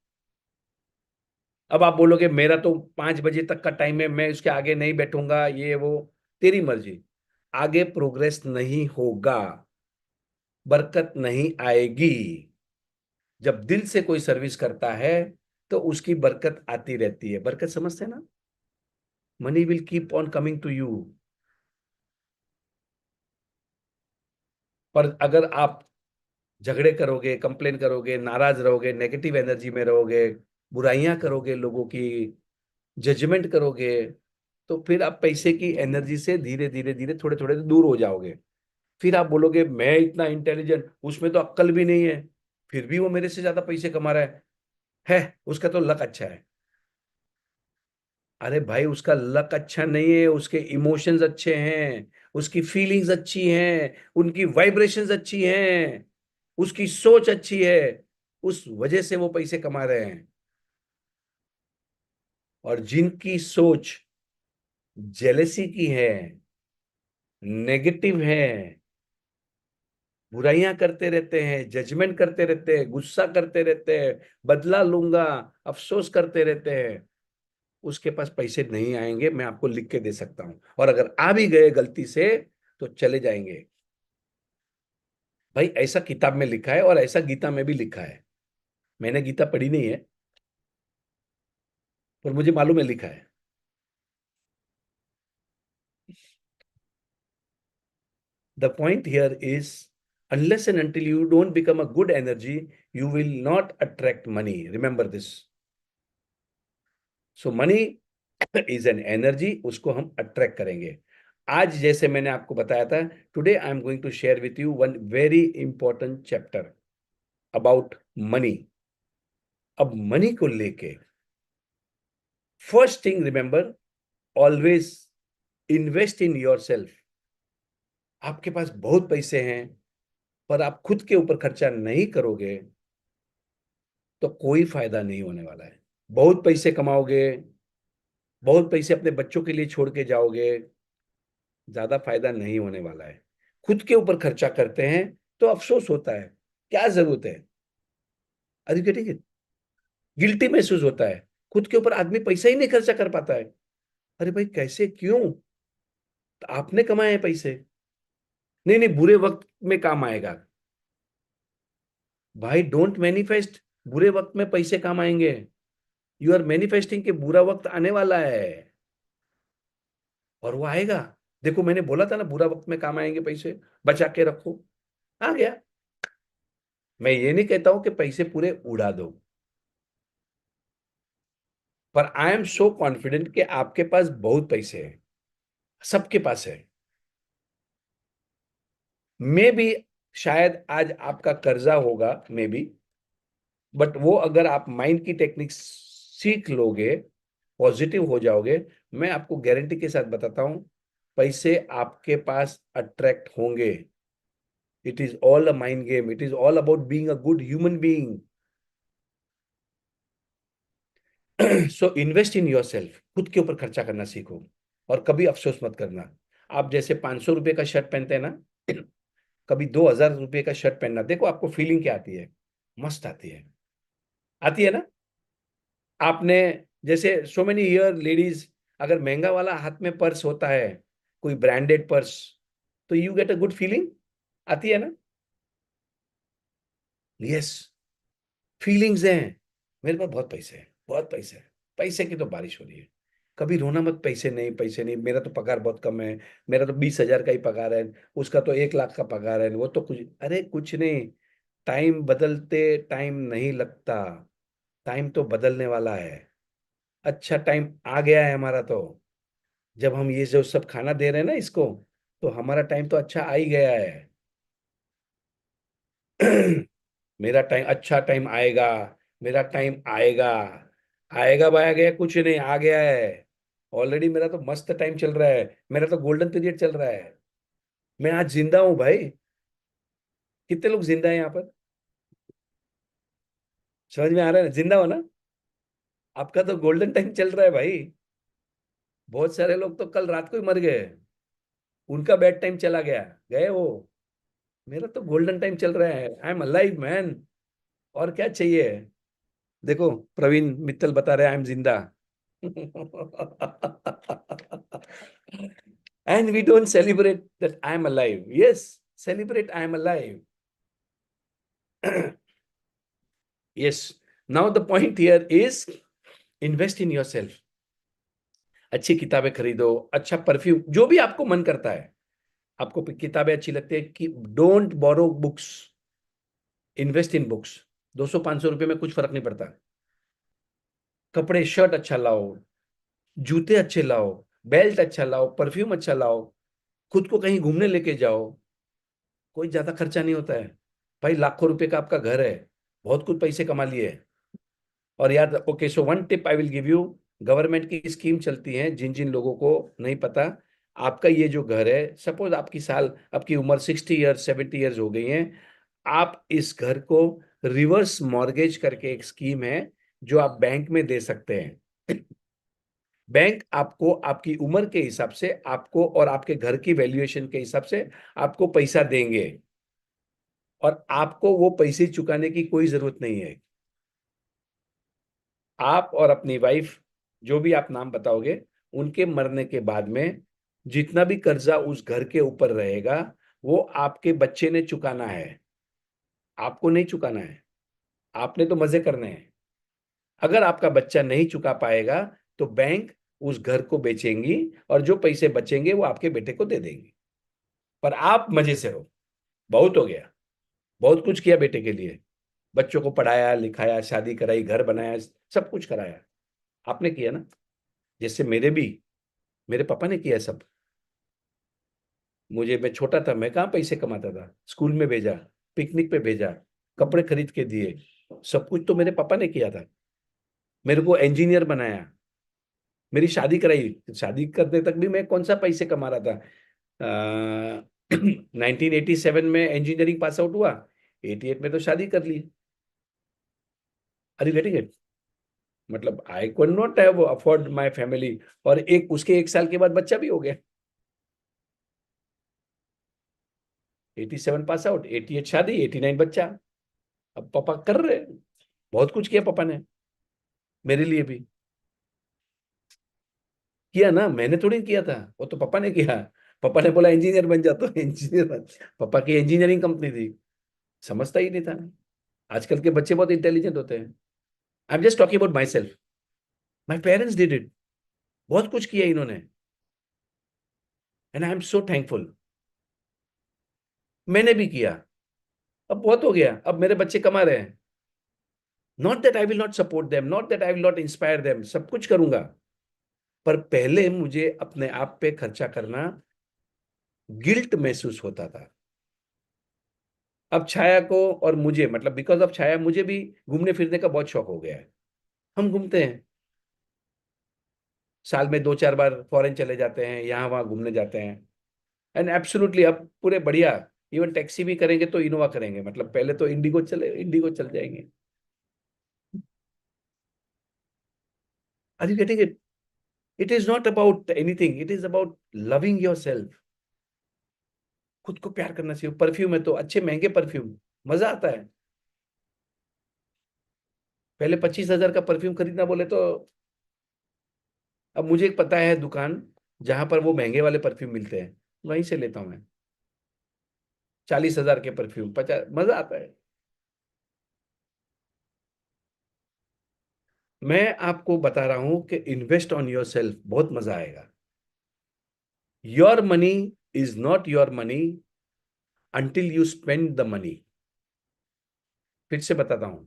अब आप बोलोगे मेरा तो 5 बजे तक का टाइम है, मैं उसके आगे नहीं बैठूंगा, ये वो। तेरी मर्जी। आगे प्रोग्रेस नहीं होगा, बरकत नहीं आएगी। जब दिल से कोई सर्विस करता है तो उसकी बरकत आती रहती है। बरकत समझते हैं ना? Money will keep on coming to you. पर अगर आप झगड़े करोगे, कंप्लेन करोगे, नाराज रहोगे, नेगेटिव एनर्जी में रहोगे, बुराइयां करोगे, लोगों की जजमेंट करोगे, तो फिर आप पैसे की एनर्जी से धीरे धीरे धीरे थोड़े थोड़े दूर हो जाओगे। फिर आप बोलोगे मैं इतना इंटेलिजेंट, उसमें तो अक्ल भी नहीं है, फिर भी वो मेरे से ज्यादा पैसे कमा रहा है, उसका तो लक अच्छा है। अरे भाई, उसका लक अच्छा नहीं है, उसके इमोशंस अच्छे हैं, उसकी फीलिंग्स अच्छी हैं, उनकी वाइब्रेशंस अच्छी हैं, उसकी सोच अच्छी है, उस वजह से वो पैसे कमा रहे हैं। और जिनकी सोच जेलेसी की है, नेगेटिव है, बुराइयां करते रहते हैं, जजमेंट करते रहते हैं, गुस्सा करते रहते हैं, बदला लूंगा, अफसोस करते रहते हैं, उसके पास पैसे नहीं आएंगे। मैं आपको लिख के दे सकता हूं। और अगर आ भी गए गलती से तो चले जाएंगे। भाई ऐसा किताब में लिखा है और ऐसा गीता में भी लिखा है। मैंने गीता पढ़ी नहीं है, पर मुझे मालूम है लिखा है। The point here is, unless and until you don't become a good energy, you will not attract money. Remember this. So money is an energy, उसको हम अट्रैक्ट करेंगे। आज जैसे मैंने आपको बताया था, today I am going to share with you one very important chapter about money. अब मनी को लेके first thing remember, always invest in yourself. आपके पास बहुत पैसे हैं पर आप खुद के ऊपर खर्चा नहीं करोगे तो कोई फायदा नहीं होने वाला है। बहुत पैसे कमाओगे, बहुत पैसे अपने बच्चों के लिए छोड़ के जाओगे, ज्यादा फायदा नहीं होने वाला है। खुद के ऊपर खर्चा करते हैं तो अफसोस होता है, क्या जरूरत है? Are you getting it? Guilty महसूस होता है, खुद के ऊपर आदमी पैसा ही नहीं खर्चा कर पाता है। अरे भाई कैसे, क्यों? तो आपने कमाए हैं पैसे। नहीं नहीं, बुरे वक्त में काम आएगा। भाई डोंट मैनिफेस्ट बुरे वक्त में पैसे काम आएंगे। यू आर मैनिफेस्टिंग के बुरा वक्त आने वाला है और वो आएगा। देखो मैंने बोला था ना, बुरा वक्त में काम आएंगे पैसे, बचा के रखो। आ गया। मैं ये नहीं कहता हूं कि पैसे पूरे उड़ा दो, पर आई एम सो कॉन्फिडेंट कि आपके पास बहुत पैसे हैं, सबके पास है। मे भी शायद आज आपका कर्जा होगा, मे बी, बट वो अगर आप माइंड की टेक्निक सीख लोगे, पॉजिटिव हो जाओगे, मैं आपको गारंटी के साथ बताता हूं, पैसे आपके पास अट्रैक्ट होंगे। It is all a mind game, it is all about being a good human being. So invest in yourself, खुद के ऊपर खर्चा करना सीखो और कभी अफसोस मत करना। आप जैसे 500 रुपए का शर्ट पहनते हैं ना, कभी 2,000 रुपये का शर्ट पहनना, देखो आपको फीलिंग क्या आती है, मस्त आती है ना। आपने, जैसे सो मेनी ईयर लेडीज, अगर महंगा वाला हाथ में पर्स होता है, कोई ब्रांडेड पर्स, तो you get a good feeling, आती है ना। यस, फीलिंग्स हैं। मेरे पास बहुत पैसे हैं, बहुत पैसे हैं, पैसे की तो बारिश हो रही है। कभी रोना मत, पैसे नहीं पैसे नहीं, मेरा तो पगार बहुत कम है, मेरा तो 20,000 का ही पगार है, उसका तो 1 लाख का पगार है, वो तो कुछ, अरे कुछ नहीं। टाइम बदलते टाइम नहीं लगता, टाइम तो बदलने वाला है। अच्छा टाइम आ गया है हमारा तो, जब हम ये जो सब खाना दे रहे हैं ना इसको, तो हमारा टाइम तो अच्छा आ ही गया है। मेरा टाइम, अच्छा टाइम आएगा, मेरा टाइम आएगा। आएगा बाया गया कुछ नहीं, आ गया है। ऑलरेडी मेरा तो मस्त टाइम चल रहा है, मेरा तो गोल्डन पीरियड चल रहा है। मैं आज जिंदा हूं भाई। कितने लोग जिंदा हैं यहाँ पर? समझ में आ रहा है ना, जिंदा हो ना? आपका तो गोल्डन टाइम चल रहा है भाई। बहुत सारे लोग तो कल रात को ही मर गए, उनका बैड टाइम चला गया, गए वो। मेरा तो गोल्डन टाइम चल रहा है, आई एम अलाइव मैन। और क्या चाहिए? देखो, प्रवीण मित्तल बता रहे हैं आई एम जिंदा। And we don't celebrate that I am alive. Yes, celebrate I am alive. Yes. Now the point here is invest in yourself. अच्छी किताबें खरीदो, अच्छा परफ्यूम, जो भी आपको मन करता है। आपको किताबें अच्छी लगती है कि don't borrow books, invest in books. 200-500 रुपए में कुछ फर्क नहीं पड़ता। कपड़े, शर्ट अच्छा लाओ, जूते अच्छे लाओ, बेल्ट अच्छा लाओ, परफ्यूम अच्छा लाओ, खुद को कहीं घूमने लेके जाओ। कोई ज्यादा खर्चा नहीं होता है भाई, लाखों रुपए का आपका घर है, बहुत कुछ पैसे कमा लिए। और याद, okay, so one tip I will give you. Government की स्कीम चलती है, जिन जिन लोगों को नहीं पता, आपका ये जो घर है, सपोज आपकी उम्र 60 ईयर्स 70 ईयर्स हो गई है, आप इस घर को रिवर्स मॉर्गेज करके एक स्कीम है जो आप बैंक में दे सकते हैं। बैंक आपको आपकी उम्र के हिसाब से, आपको और आपके घर की वैल्यूएशन के हिसाब से आपको पैसा देंगे, और आपको वो पैसे चुकाने की कोई जरूरत नहीं है। आप और अपनी वाइफ, जो भी आप नाम बताओगे, उनके मरने के बाद में जितना भी कर्जा उस घर के ऊपर रहेगा, वो आपके बच्चे ने चुकाना है, आपको नहीं चुकाना है। आपने तो मजे करने हैं। अगर आपका बच्चा नहीं चुका पाएगा, तो बैंक उस घर को बेचेंगी, और जो पैसे बचेंगे वो आपके बेटे को दे देंगी। पर आप मजे से रहो। बहुत हो गया, बहुत कुछ किया बेटे के लिए, बच्चों को पढ़ाया लिखाया, शादी कराई, घर बनाया, सब कुछ कराया, आपने किया ना। जैसे मेरे पापा ने किया सब। मैं छोटा था, मैं कहाँ पैसे कमाता था, स्कूल में भेजा, पिकनिक पे भेजा, कपड़े खरीद के दिए, सब कुछ तो मेरे पापा ने किया था। मेरे को इंजीनियर बनाया, मेरी शादी कराई, शादी करने तक भी मैं कौन सा पैसे कमा रहा था। 1987 में इंजीनियरिंग पास आउट हुआ, 88 में तो शादी कर ली। Are you getting it? मतलब I could not have afford my family, और उसके 1 साल के बाद बच्चा भी हो गया। 87 पास आउट, 88 शादी, 89 बच्चा। अब पापा कर रहे हैं। बहुत कुछ किया पापा ने मेरे लिए भी। किया ना, मैंने थोड़ी किया था, वो तो पापा ने किया। पापा ने बोला इंजीनियर बन जा, तो इंजीनियर बन। पापा की इंजीनियरिंग कंपनी थी, समझता ही नहीं था। आजकल के बच्चे बहुत इंटेलिजेंट होते हैं। I am just talking about my self. My parents did it. बहुत कुछ किया इन्होंने, and I am so thankful. मैंने भी किया। अब बहुत हो गया, अब मेरे बच्चे कमा रहे हैं। Not that I will not support them, not that I will not inspire them, सब कुछ करूंगा। पर पहले मुझे अपने आप पे खर्चा करना गिल्ट महसूस होता था। अब छाया को और मुझे, मतलब बिकॉज ऑफ छाया, मुझे भी घूमने फिरने का बहुत शौक हो गया है। हम घूमते हैं, साल में 2-4 बार फॉरेन चले जाते हैं, यहाँ वहां घूमने जाते हैं। एंड एब्सोल्युटली अब पूरे बढ़िया। इवन टैक्सी भी करेंगे तो इनोवा करेंगे, मतलब पहले तो इंडिगो चल जाएंगे। Are you getting it? It is not about anything, it is about loving yourself. खुद को प्यार करना चाहिए। परफ्यूम है तो अच्छे महंगे परफ्यूम, मजा आता है। पहले 25,000 का परफ्यूम खरीदना बोले तो, अब मुझे एक पता है दुकान जहां पर वो महंगे वाले परफ्यूम मिलते हैं, वहीं से लेता हूं मैं। 40,000 के परफ्यूम, 50, मजा आता है। मैं आपको बता रहा हूं कि इन्वेस्ट ऑन योर सेल्फ, बहुत मजा आएगा। Your money is not your money until you spend the money. फिर से बताता हूं,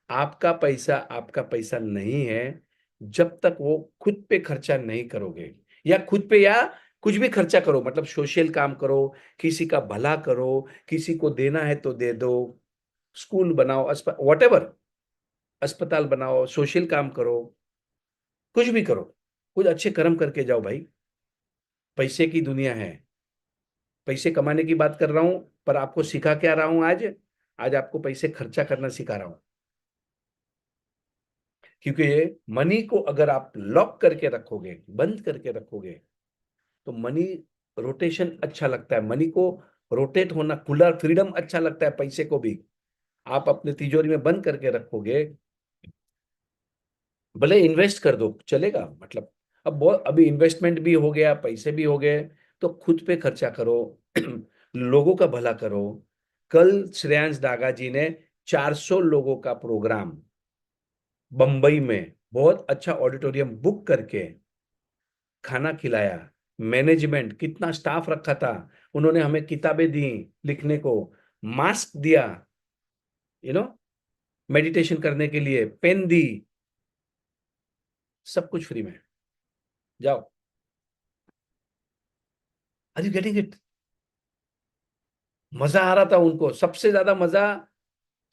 आपका पैसा नहीं है जब तक वो खुद पे खर्चा नहीं करोगे, या खुद पे, या कुछ भी खर्चा करो, मतलब सोशल काम करो, किसी का भला करो, किसी को देना है तो दे दो, स्कूल बनाओ, वॉटेवर, अस्पताल बनाओ, सोशल काम करो, कुछ भी करो, कुछ अच्छे कर्म करके जाओ भाई। पैसे की दुनिया है, पैसे कमाने की बात कर रहा हूं, पर आपको सिखा क्या रहा हूं आज? आज आपको पैसे खर्चा करना सिखा रहा हूं। क्योंकि ये मनी को अगर आप लॉक करके रखोगे, बंद करके रखोगे, तो मनी रोटेशन अच्छा लगता है, मनी को रोटेट होना, खुला फ्रीडम अच्छा लगता है। पैसे को भी आप अपने तिजोरी में बंद करके रखोगे, भले इन्वेस्ट कर दो चलेगा, मतलब अब बहुत, अभी इन्वेस्टमेंट भी हो गया, पैसे भी हो गए, तो खुद पे खर्चा करो, लोगों का भला करो। कल श्रेयांश दागा जी ने 400 लोगों का प्रोग्राम बंबई में बहुत अच्छा ऑडिटोरियम बुक करके खाना खिलाया। मैनेजमेंट कितना स्टाफ रखा था, उन्होंने हमें किताबें दी लिखने को, मास्क दिया, यू नो मेडिटेशन करने के लिए, पेन दी, सब कुछ फ्री में। जाओ। Are you getting it? मजा आ रहा था उनको, सबसे ज्यादा मजा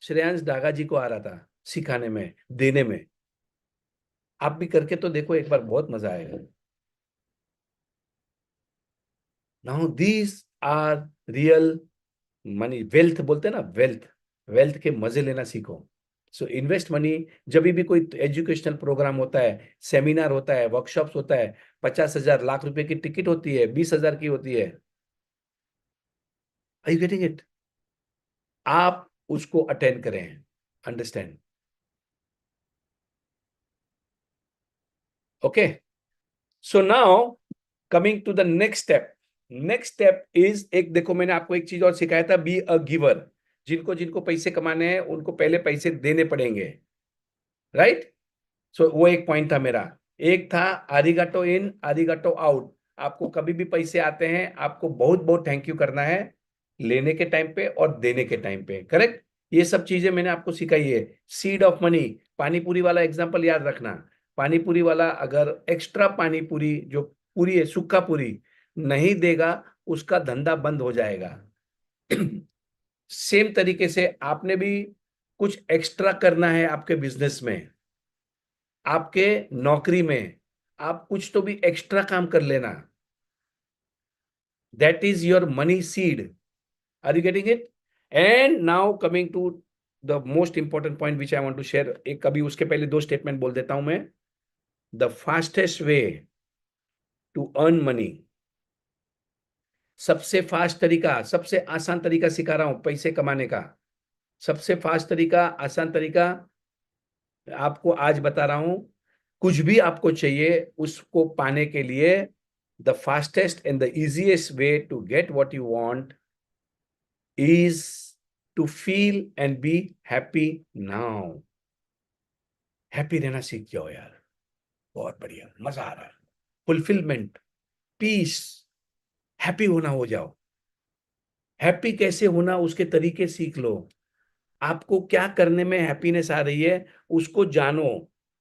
श्रेयांश दागा जी को आ रहा था सिखाने में, देने में। आप भी करके तो देखो एक बार, बहुत मजा आएगा। Now these are real money, wealth बोलते हैं ना, वेल्थ, वेल्थ के मजे लेना सीखो। So invest money. जब भी कोई एजुकेशनल प्रोग्राम होता है, सेमिनार होता है, वर्कशॉप्स होता है, 50,000 लाख रुपए की टिकट होती है, 20,000 की होती है। Are you getting it? आप उसको अटेंड करें, understand? Okay, so now coming to the next step. Next step is, एक देखो मैंने आपको एक चीज और सिखाया था, बी अ गिवर। जिनको जिनको पैसे कमाने हैं उनको पहले पैसे देने पड़ेंगे, राइट? सो वो एक पॉइंट था मेरा। एक था आरिगाटो इन आरिगाटो आउट। आपको कभी भी पैसे आते हैं, आपको बहुत बहुत थैंक यू करना है, लेने के टाइम पे और देने के टाइम पे, करेक्ट? ये सब चीजें मैंने आपको सिखाई है। सीड ऑफ मनी, पानी पूरी वाला एग्जांपल याद रखना। पानी पूरी वाला अगर एक्स्ट्रा पानी पूरी जो पूरी है, सूखा पूरी नहीं देगा, उसका धंधा बंद हो जाएगा। सेम तरीके से आपने भी कुछ एक्स्ट्रा करना है आपके बिजनेस में, आपके नौकरी में, आप कुछ तो भी एक्स्ट्रा काम कर लेना। That is your money seed. Are you getting it? And now coming to the most important point which I want to share. एक कभी उसके पहले दो स्टेटमेंट बोल देता हूं मैं। The fastest way to earn money, सबसे फास्ट तरीका, सबसे आसान तरीका सिखा रहा हूं पैसे कमाने का। सबसे फास्ट तरीका, आसान तरीका आपको आज बता रहा हूं। कुछ भी आपको चाहिए, उसको पाने के लिए the fastest and the easiest way to get what you want is to feel and be happy now. Happy रहना सीख जाओ यार, बहुत बढ़िया, मजा आ रहा है। फुलफिलमेंट, पीस, हैप्पी होना हो जाओ। हैप्पी कैसे होना उसके तरीके सीख लो। आपको क्या करने में हैप्पीनेस आ रही है उसको जानो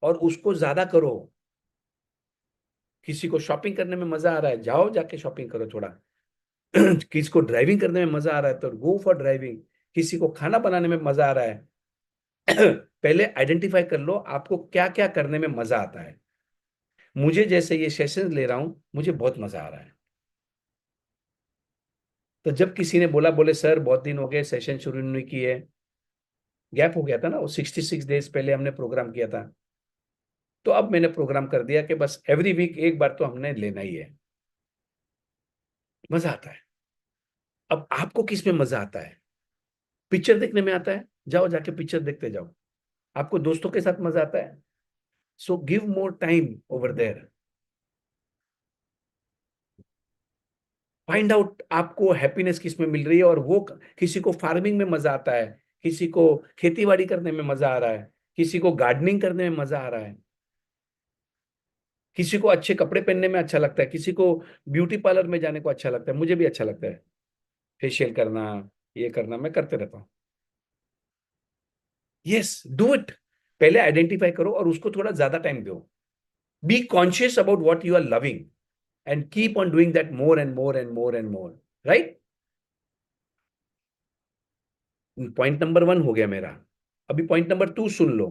और उसको ज्यादा करो। किसी को शॉपिंग करने में मजा आ रहा है, जाओ जाके शॉपिंग करो थोड़ा। किसी को ड्राइविंग करने में मजा आ रहा है तो गो फॉर ड्राइविंग। किसी को खाना बनाने में मजा आ रहा है, पहले आइडेंटिफाई कर लो आपको क्या क्या करने में मजा आता है। मुझे जैसे ये सेशन ले रहा हूं, मुझे बहुत मजा आ रहा है। तो जब किसी ने बोला, बोले सर बहुत दिन हो गए सेशन शुरू नहीं की है, गैप हो गया था ना, वो 66 डेज पहले हमने प्रोग्राम किया था, तो अब मैंने प्रोग्राम कर दिया कि बस एवरी वीक एक बार तो हमने लेना ही है। मजा आता है। अब आपको किस में मजा आता है? पिक्चर देखने में आता है, जाओ जाके पिक्चर देखते जाओ। आपको दोस्तों के साथ मजा आता है, so give more time over there. Find out आपको हैप्पीनेस किस में मिल रही है, और वो किसी को फार्मिंग में मजा आता है, किसी को खेतीबाड़ी करने में मजा आ रहा है, किसी को गार्डनिंग करने में मजा आ रहा है, किसी को अच्छे कपड़े पहनने में अच्छा लगता है, किसी को ब्यूटी पार्लर में जाने को अच्छा लगता है। मुझे भी अच्छा लगता है फेशियल करना, ये करना, मैं करते रहता हूँ। Yes, do it. पहले आइडेंटिफाई करो और उसको थोड़ा ज्यादा टाइम दो। Be conscious about what you are loving and keep on doing that more and more and more and more, right? Point number 1 हो गया मेरा। अभी पॉइंट नंबर 2 सुन लो।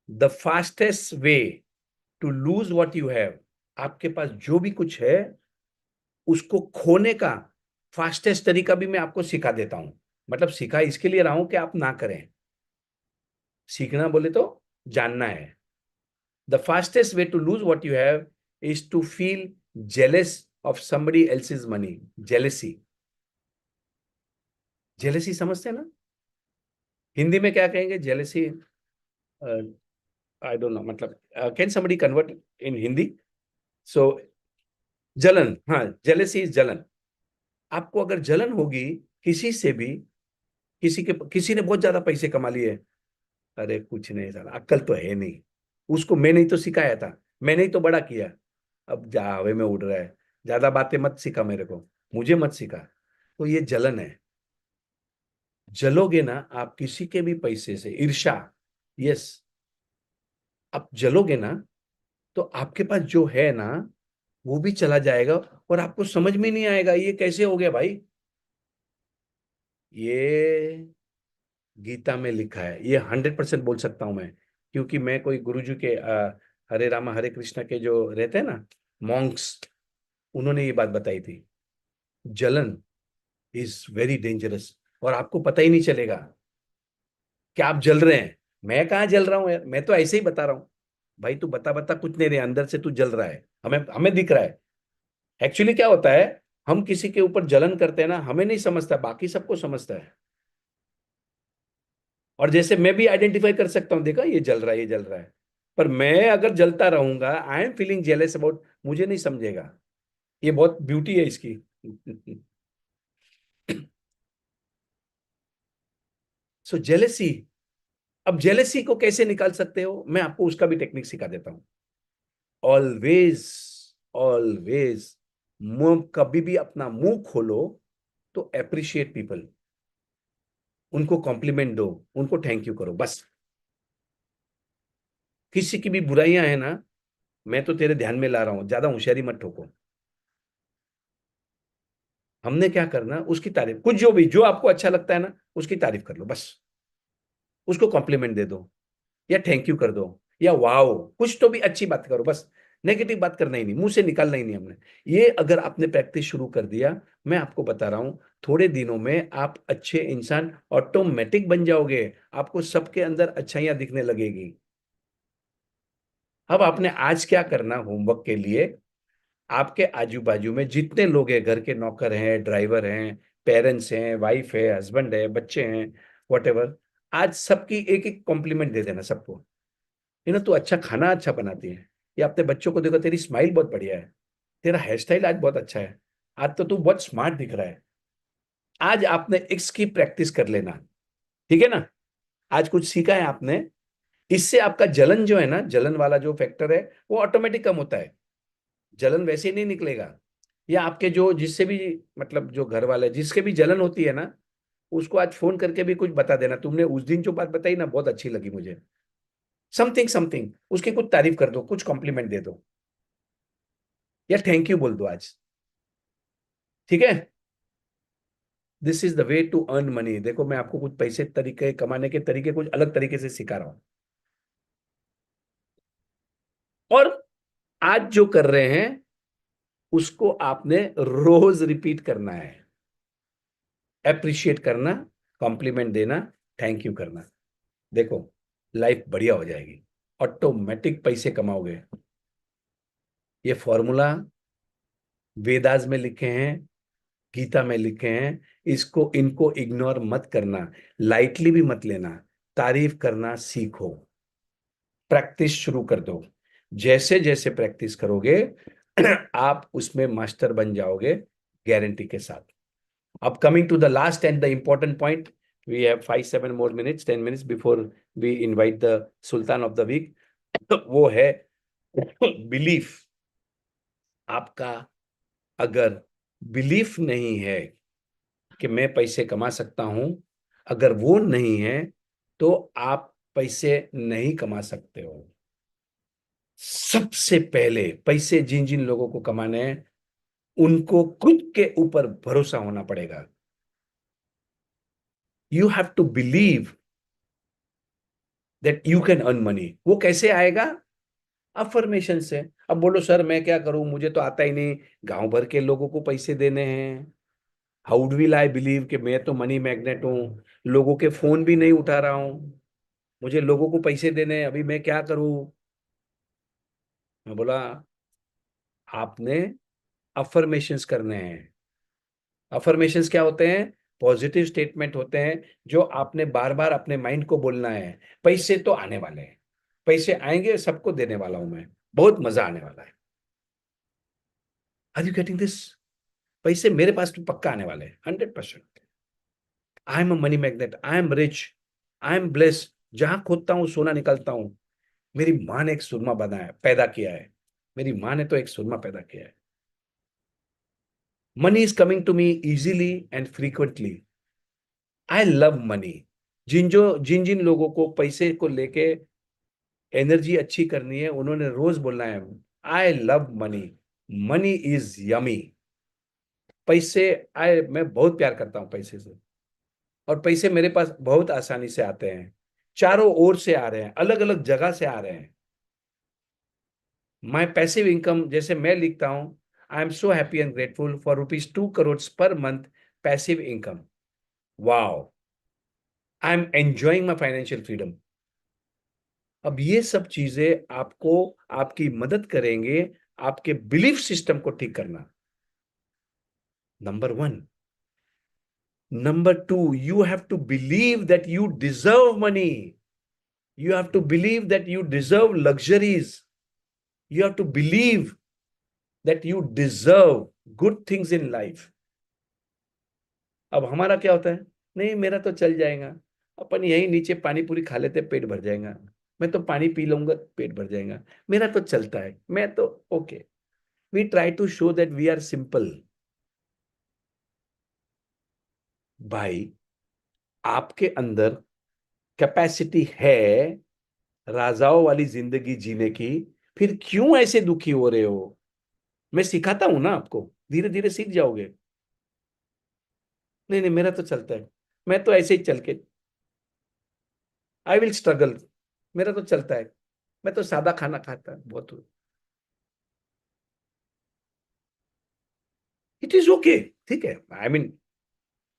The fastest way to lose what you have, आपके पास जो भी कुछ है उसको खोने का फास्टेस्ट तरीका भी मैं आपको सिखा देता हूं। मतलब सिखा इसके लिए रहा हूं कि आप ना करें। सीखना बोले तो जानना है। The fastest way to lose what you have is to feel jealous of somebody else's money. Jealousy, jealousy समझते हैं ना? हिंदी में क्या कहेंगे जेलेसी? आई डोंट नो, मतलब can somebody convert in Hindi? So जलन, हाँ, जेलेसी इज जलन। आपको अगर जलन होगी किसी से भी, किसी ने बहुत ज्यादा पैसे कमा लिए, अरे कुछ नहीं साला, अक्ल तो है नहीं, उसको मैंने ही तो सिखाया था, मैंने ही तो बड़ा किया, अब जा हवे में उड़ रहा है, ज्यादा बातें मत सिखा मेरे को, मुझे मत सिखा। तो ये जलन है। जलोगे ना आप किसी के भी पैसे से, ईर्ष्या, यस, आप जलोगे ना तो आपके पास जो है ना वो भी चला जाएगा, और आपको समझ में नहीं आएगा ये कैसे हो गया भाई। ये गीता में लिखा है, ये 100% बोल सकता हूं मैं, क्योंकि मैं कोई गुरुजी के हरे रामा हरे कृष्णा के जो रहते हैं ना मॉन्क्स, उन्होंने ये बात बताई थी। जलन इज वेरी डेंजरस, और आपको पता ही नहीं चलेगा कि आप जल रहे हैं। मैं कहाँ जल रहा हूँ यार, मैं तो ऐसे ही बता रहा हूँ। भाई तू बता बता कुछ नहीं रहे, अंदर से तू जल रहा है, हमें हमें दिख रहा है। एक्चुअली क्या होता है, हम किसी के ऊपर जलन करते हैं ना, हमें नहीं समझता, बाकी सबको समझता है। और जैसे मैं भी आइडेंटिफाई कर सकता हूं, देखा ये जल रहा है, ये जल रहा है, पर मैं अगर जलता रहूंगा, I am feeling jealous about, मुझे नहीं समझेगा। ये बहुत ब्यूटी है इसकी। सो जेलेसी, अब जेलेसी को कैसे निकाल सकते हो, मैं आपको उसका भी टेक्निक सिखा देता हूं। ऑलवेज, ऑलवेज, मुंह कभी भी अपना मुंह खोलो तो अप्रिशिएट पीपल, उनको कॉम्प्लीमेंट दो, उनको थैंक यू करो बस। किसी की भी बुराइयां है ना, मैं तो तेरे ध्यान में ला रहा हूं, ज्यादा होशियारी मत ठोको। हमने क्या करना, उसकी तारीफ, कुछ जो भी जो आपको अच्छा लगता है ना उसकी तारीफ कर लो बस, उसको कॉम्प्लीमेंट दे दो, या थैंक यू कर दो, या वाओ, कुछ तो भी अच्छी बात करो बस। नेगेटिव बात करना ही नहीं, मुंह से निकालना ही नहीं हमने। ये अगर आपने प्रैक्टिस शुरू कर दिया, मैं आपको बता रहा हूं थोड़े दिनों में आप अच्छे इंसान ऑटोमेटिक बन जाओगे, आपको सबके अंदर अच्छाइयां दिखने लगेगी। अब आपने आज क्या करना होमवर्क के लिए, आपके आजू बाजू में जितने लोग हैं, घर के नौकर हैं, ड्राइवर हैं, पेरेंट्स हैं, वाइफ है, हस्बैंड है, बच्चे हैं, वॉटेवर, आज सबकी एक एक कॉम्प्लीमेंट दे देना सबको। ये ना तू अच्छा खाना अच्छा बनाती है, या अपने बच्चों को देखो तेरी स्माइल बहुत बढ़िया है, तेरा हेयर स्टाइल आज बहुत अच्छा है, आज तो तू बहुत स्मार्ट दिख रहा है। आज आपने इसकी प्रैक्टिस कर लेना, ठीक है ना? आज कुछ सीखा है आपने, इससे आपका जलन जो है ना, जलन वाला जो फैक्टर है वो ऑटोमेटिक कम होता है। जलन वैसे ही नहीं निकलेगा। या आपके जो जिससे भी, मतलब जो घर वाले जिसके भी जलन होती है ना, उसको आज फोन करके भी कुछ बता देना, तुमने उस दिन जो बात बताई ना बहुत अच्छी लगी मुझे, समथिंग समथिंग, उसकी कुछ तारीफ कर दो, कुछ कॉम्प्लीमेंट दे दो, या थैंक यू बोल दो आज, ठीक है? This is the way to earn money. देखो मैं आपको कुछ पैसे तरीके कमाने के तरीके कुछ अलग तरीके से सिखा रहा हूं, और आज जो कर रहे हैं उसको आपने रोज रिपीट करना है। अप्रिशिएट करना, कॉम्प्लीमेंट देना, थैंक यू करना। देखो लाइफ बढ़िया हो जाएगी, ऑटोमेटिक पैसे कमाओगे। ये फॉर्मूला वेदास में लिखे हैं, गीता में लिखे हैं, इसको इनको इग्नोर मत करना, लाइटली भी मत लेना, तारीफ करना सीखो, प्रैक्टिस शुरू कर दो। जैसे जैसे प्रैक्टिस करोगे आप उसमें मास्टर बन जाओगे, गारंटी के साथ। अब coming to the last and the important point, we have 5-7 more minutes, 10 minutes before we invite the sultan of the week. वो है बिलीफ। आपका अगर बिलीफ नहीं है कि मैं पैसे कमा सकता हूं, अगर वो नहीं है तो आप पैसे नहीं कमा सकते हो। सबसे पहले पैसे जिन जिन लोगों को कमाने हैं, उनको खुद के ऊपर भरोसा होना पड़ेगा। You have to believe that you can earn money. वो कैसे आएगा? अफर्मेशन से। अब बोलो सर मैं क्या करूं, मुझे तो आता ही नहीं, गांव भर के लोगों को पैसे देने हैं। हाउ विल आई बिलीव कि मैं तो मनी मैग्नेट हूं, लोगों के फोन भी नहीं उठा रहा हूं, मुझे लोगों को पैसे देने हैं, अभी मैं क्या करूं? मैं बोला आपने अफर्मेशंस करने हैं। अफर्मेशंस क्या होते हैं? पॉजिटिव स्टेटमेंट होते हैं जो आपने बार बार अपने माइंड को बोलना है। पैसे तो आने वाले हैं, पैसे आएंगे, सबको देने वाला हूं मैं, बहुत मजा आने वाला है। Are you getting this? पैसे मेरे पास तो पक्का आने वाले हैं, 100%। I am a money magnet, I am rich, I am blessed. जहां खोदता हूं सोना निकलता हूं। मेरी माँ ने एक सुरमा बनाया, पैदा किया है। मेरी माँ ने तो एक सुरमा पैदा किया है। Money is coming to me easily and frequently. I love money. जिन जिन लोगों को पैसे को लेके एनर्जी अच्छी करनी है, उन्होंने रोज बोलना है आई love money, money is yummy. पैसे आए, मैं बहुत प्यार करता हूं पैसे से, और पैसे मेरे पास बहुत आसानी से आते हैं, चारों ओर से आ रहे हैं, अलग अलग जगह से आ रहे हैं। माई पैसिव इनकम, जैसे मैं लिखता हूं, I am so happy and grateful for ₹2 crore per month passive income. Wow, I am enjoying my financial freedom. अब ये सब चीजें आपको आपकी मदद करेंगे आपके बिलीफ सिस्टम को ठीक करना। Number 1। Number 2, you have to believe that you deserve money. You have to believe that you deserve luxuries. You have to believe that you deserve good things in life. अब हमारा क्या होता है? नहीं मेरा तो चल जाएगा, अपन यहीं नीचे पानी पूरी खा लेते पेट भर जाएगा, मैं तो पानी पी लूंगा पेट भर जाएगा, मेरा तो चलता है, मैं तो okay. We try to show that we are simple. भाई आपके अंदर कैपेसिटी है राजाओं वाली जिंदगी जीने की, फिर क्यों ऐसे दुखी हो रहे हो? मैं सिखाता हूं ना आपको, धीरे धीरे सीख जाओगे। नहीं नहीं मेरा तो चलता है, मैं तो ऐसे ही चल के, आई विल स्ट्रगल, मेरा तो चलता है, मैं तो सादा खाना खाता बहुत हूं, इट इज ओके। ठीक है, आई मीन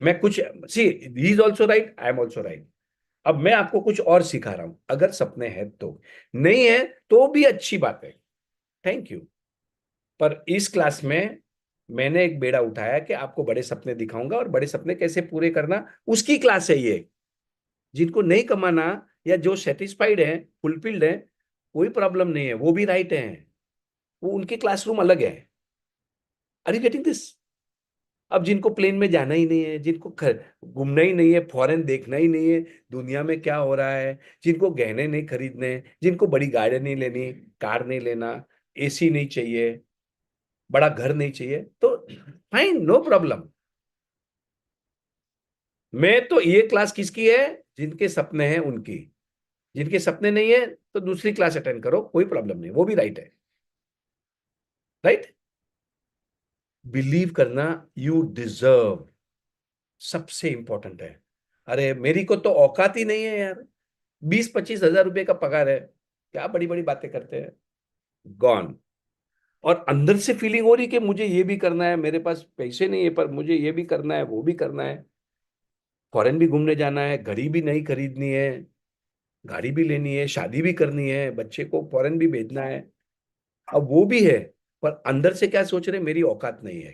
मैं कुछ, see he is also right, I am also right. अब मैं आपको कुछ और सिखा रहा हूं, अगर सपने हैं तो, नहीं है तो भी अच्छी बात है, थैंक यू। पर इस क्लास में मैंने एक बेड़ा उठाया कि आपको बड़े सपने दिखाऊंगा, और बड़े सपने कैसे पूरे करना उसकी क्लास है ये। जिनको नहीं कमाना या जो सेटिस्फाइड है, फुलफिल्ड है, कोई प्रॉब्लम नहीं है, वो भी राइट है, वो उनके क्लासरूम अलग है। Are you getting this? अब जिनको प्लेन में जाना ही नहीं है, जिनको घूमना ही नहीं है, फॉरेन देखना ही नहीं है, दुनिया में क्या हो रहा है, जिनको गहने नहीं खरीदने, जिनको बड़ी गाड़ी नहीं लेनी, कार नहीं लेना, एसी नहीं चाहिए, बड़ा घर नहीं चाहिए, तो फाइन, नो प्रॉब्लम। मैं तो ये क्लास किसकी है? जिनके सपने हैं उनकी। जिनके सपने नहीं है तो दूसरी क्लास अटेंड करो, कोई प्रॉब्लम नहीं, वो भी राइट है। राइट? बिलीव करना, यू डिजर्व, सबसे इंपॉर्टेंट है। अरे मेरी को तो औकात ही नहीं है यार, 20-25 हजार रुपए का पगार है, क्या बड़ी बड़ी बातें करते हैं। गॉन। और अंदर से फीलिंग हो रही कि मुझे ये भी करना है, मेरे पास पैसे नहीं है पर मुझे ये भी करना है, वो भी करना है, फॉरेन भी घूमने जाना है, घड़ी भी नहीं खरीदनी है, गाड़ी भी लेनी है, शादी भी करनी है, बच्चे को फॉरेन भी भेजना है, अब वो भी है। पर अंदर से क्या सोच रहे, मेरी औकात नहीं है।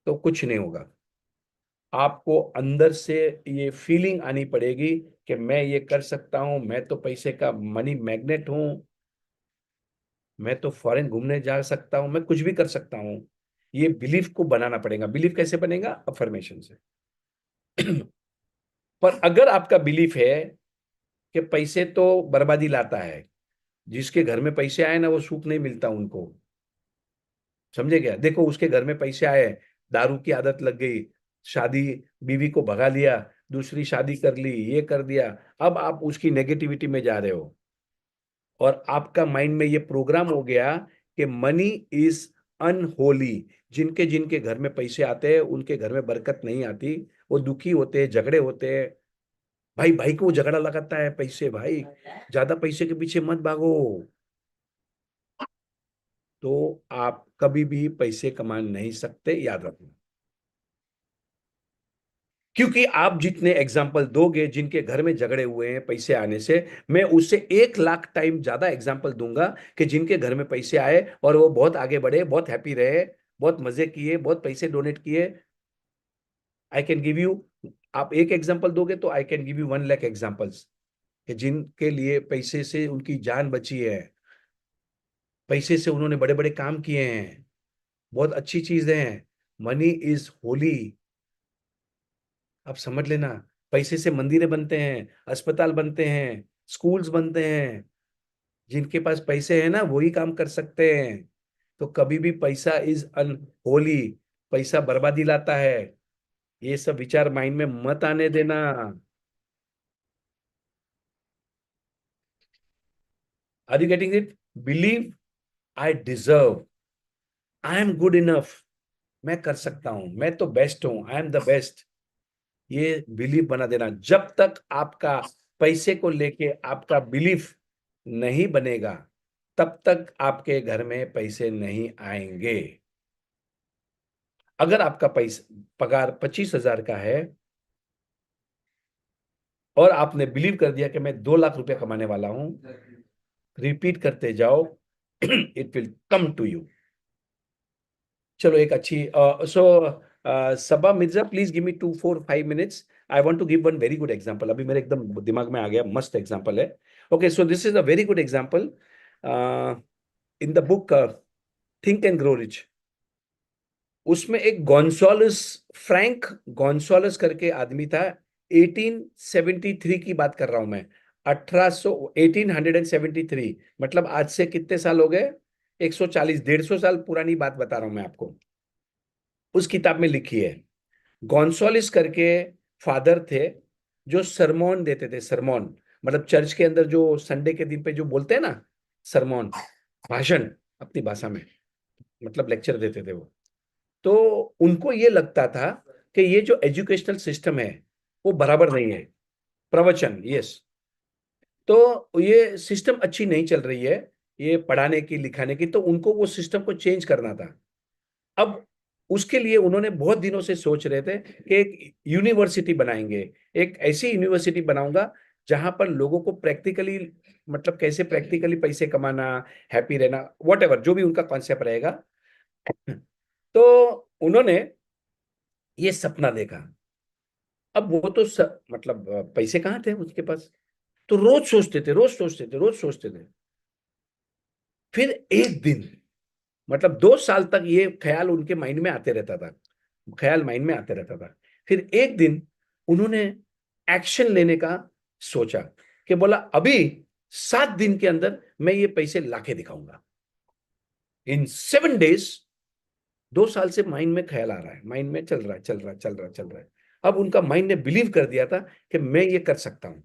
तो कुछ नहीं होगा। आपको अंदर से ये फीलिंग आनी पड़ेगी कि मैं ये कर सकता हूं, मैं तो पैसे का मनी मैग्नेट हूं, मैं तो फॉरेन घूमने जा सकता हूं, मैं कुछ भी कर सकता हूं। ये बिलीफ को बनाना पड़ेगा। बिलीफ कैसे बनेगा? अफर्मेशन से। पर अगर आपका बिलीफ है कि पैसे तो बर्बादी लाता है, जिसके घर में पैसे आए ना वो सुख नहीं मिलता उनको, समझे क्या? देखो उसके घर में पैसे आए, दारू की आदत लग गई, शादी, बीवी को भगा लिया, दूसरी शादी कर ली, ये कर दिया, अब आप उसकी नेगेटिविटी में जा रहे हो और आपका माइंड में ये प्रोग्राम हो गया कि मनी इज अनहोली। जिनके जिनके घर में पैसे आते हैं उनके घर में बरकत नहीं आती, वो दुखी होते हैं, झगड़े होते हैं। भाई भाई को झगड़ा लगाता है पैसे, भाई ज्यादा पैसे के पीछे मत भागो। तो आप कभी भी पैसे कमा नहीं सकते, याद रखना। क्योंकि आप जितने एग्जाम्पल दोगे जिनके घर में झगड़े हुए हैं पैसे आने से, मैं उससे 1 लाख टाइम ज्यादा एग्जाम्पल दूंगा कि जिनके घर में पैसे आए और वो बहुत आगे बढ़े, बहुत हैप्पी रहे, बहुत मजे किए, बहुत पैसे डोनेट किए। आई कैन गिव यू, आप एक एग्जाम्पल दोगे तो I can give you 1 lakh examples कि जिनके लिए पैसे से उनकी जान बची है, पैसे से उन्होंने बड़े बड़े काम किए हैं, बहुत अच्छी चीजें हैं। मनी इज होली, आप समझ लेना। पैसे से मंदिरें बनते हैं, अस्पताल बनते हैं, स्कूल्स बनते हैं। जिनके पास पैसे हैं ना वही काम कर सकते हैं। तो कभी भी पैसा इज अनहोली, पैसा बर्बादी लाता है, ये सब विचार माइंड में मत आने देना। Are you getting it? Believe I deserve, I am good enough, मैं कर सकता हूं, मैं तो बेस्ट हूं, आई एम द बेस्ट। ये बिलीफ बना देना। जब तक आपका पैसे को लेके आपका बिलीफ नहीं बनेगा तब तक आपके घर में पैसे नहीं आएंगे। अगर आपका पैसा पगार 25,000 का है और आपने बिलीव कर दिया कि मैं 2 लाख रुपया कमाने वाला हूं, रिपीट करते जाओ, it will come to you. चलो एक अच्छी Saba Mirza, please give me 2 4 5 minutes. I want to give one very good example. अभी मेरे एकदम दिमाग में आ गया, मस्त एग्जांपल है। Okay, so this is a very good example in the book think and grow rich. उसमें एक गॉन्सालस, फ्रैंक गॉन्सालस करके आदमी था। 1873 की बात कर रहा हूं मैं, 1873, मतलब आज से कितने साल हो गए? 140, 150 साल पुरानी बात बता रहा हूं मैं आपको। उस किताब में लिखी है। गॉन्सालिस करके फादर थे जो सरमोन देते थे। सरमोन मतलब चर्च के अंदर जो संडे के दिन पे जो बोलते हैं ना, सरमोन, भाषण अपनी भाषा में, मतलब लेक्चर देते थे वो। तो उनको ये लगता था कि ये जो एजुकेशनल सिस्टम है वो बराबर नहीं है। प्रवचन, यस, तो ये सिस्टम अच्छी नहीं चल रही है, ये पढ़ाने की लिखाने की, तो उनको वो सिस्टम को चेंज करना था। अब उसके लिए उन्होंने बहुत दिनों से सोच रहे थे कि एक यूनिवर्सिटी बनाएंगे, एक ऐसी यूनिवर्सिटी बनाऊंगा जहां पर लोगों को प्रैक्टिकली, मतलब कैसे प्रैक्टिकली पैसे कमाना, हैप्पी रहना, वॉट एवर जो भी उनका कॉन्सेप्ट रहेगा। तो उन्होंने ये सपना देखा। अब वो तो मतलब पैसे कहाँ थे उसके पास, तो रोज सोचते थे, रोज सोचते थे, रोज सोचते थे। फिर एक दिन, मतलब 2 साल तक ये ख्याल उनके माइंड में आते रहता था, ख्याल माइंड में आते रहता था। फिर एक दिन उन्होंने एक्शन लेने का सोचा कि बोला अभी 7 दिन के अंदर मैं ये पैसे लाके दिखाऊंगा। इन 7 डेज, 2 साल से माइंड में ख्याल आ रहा है, माइंड में चल रहा है, चल रहा है, चल रहा है, चल रहा है। अब उनका माइंड ने बिलीव कर दिया था कि मैं ये कर सकता हूं।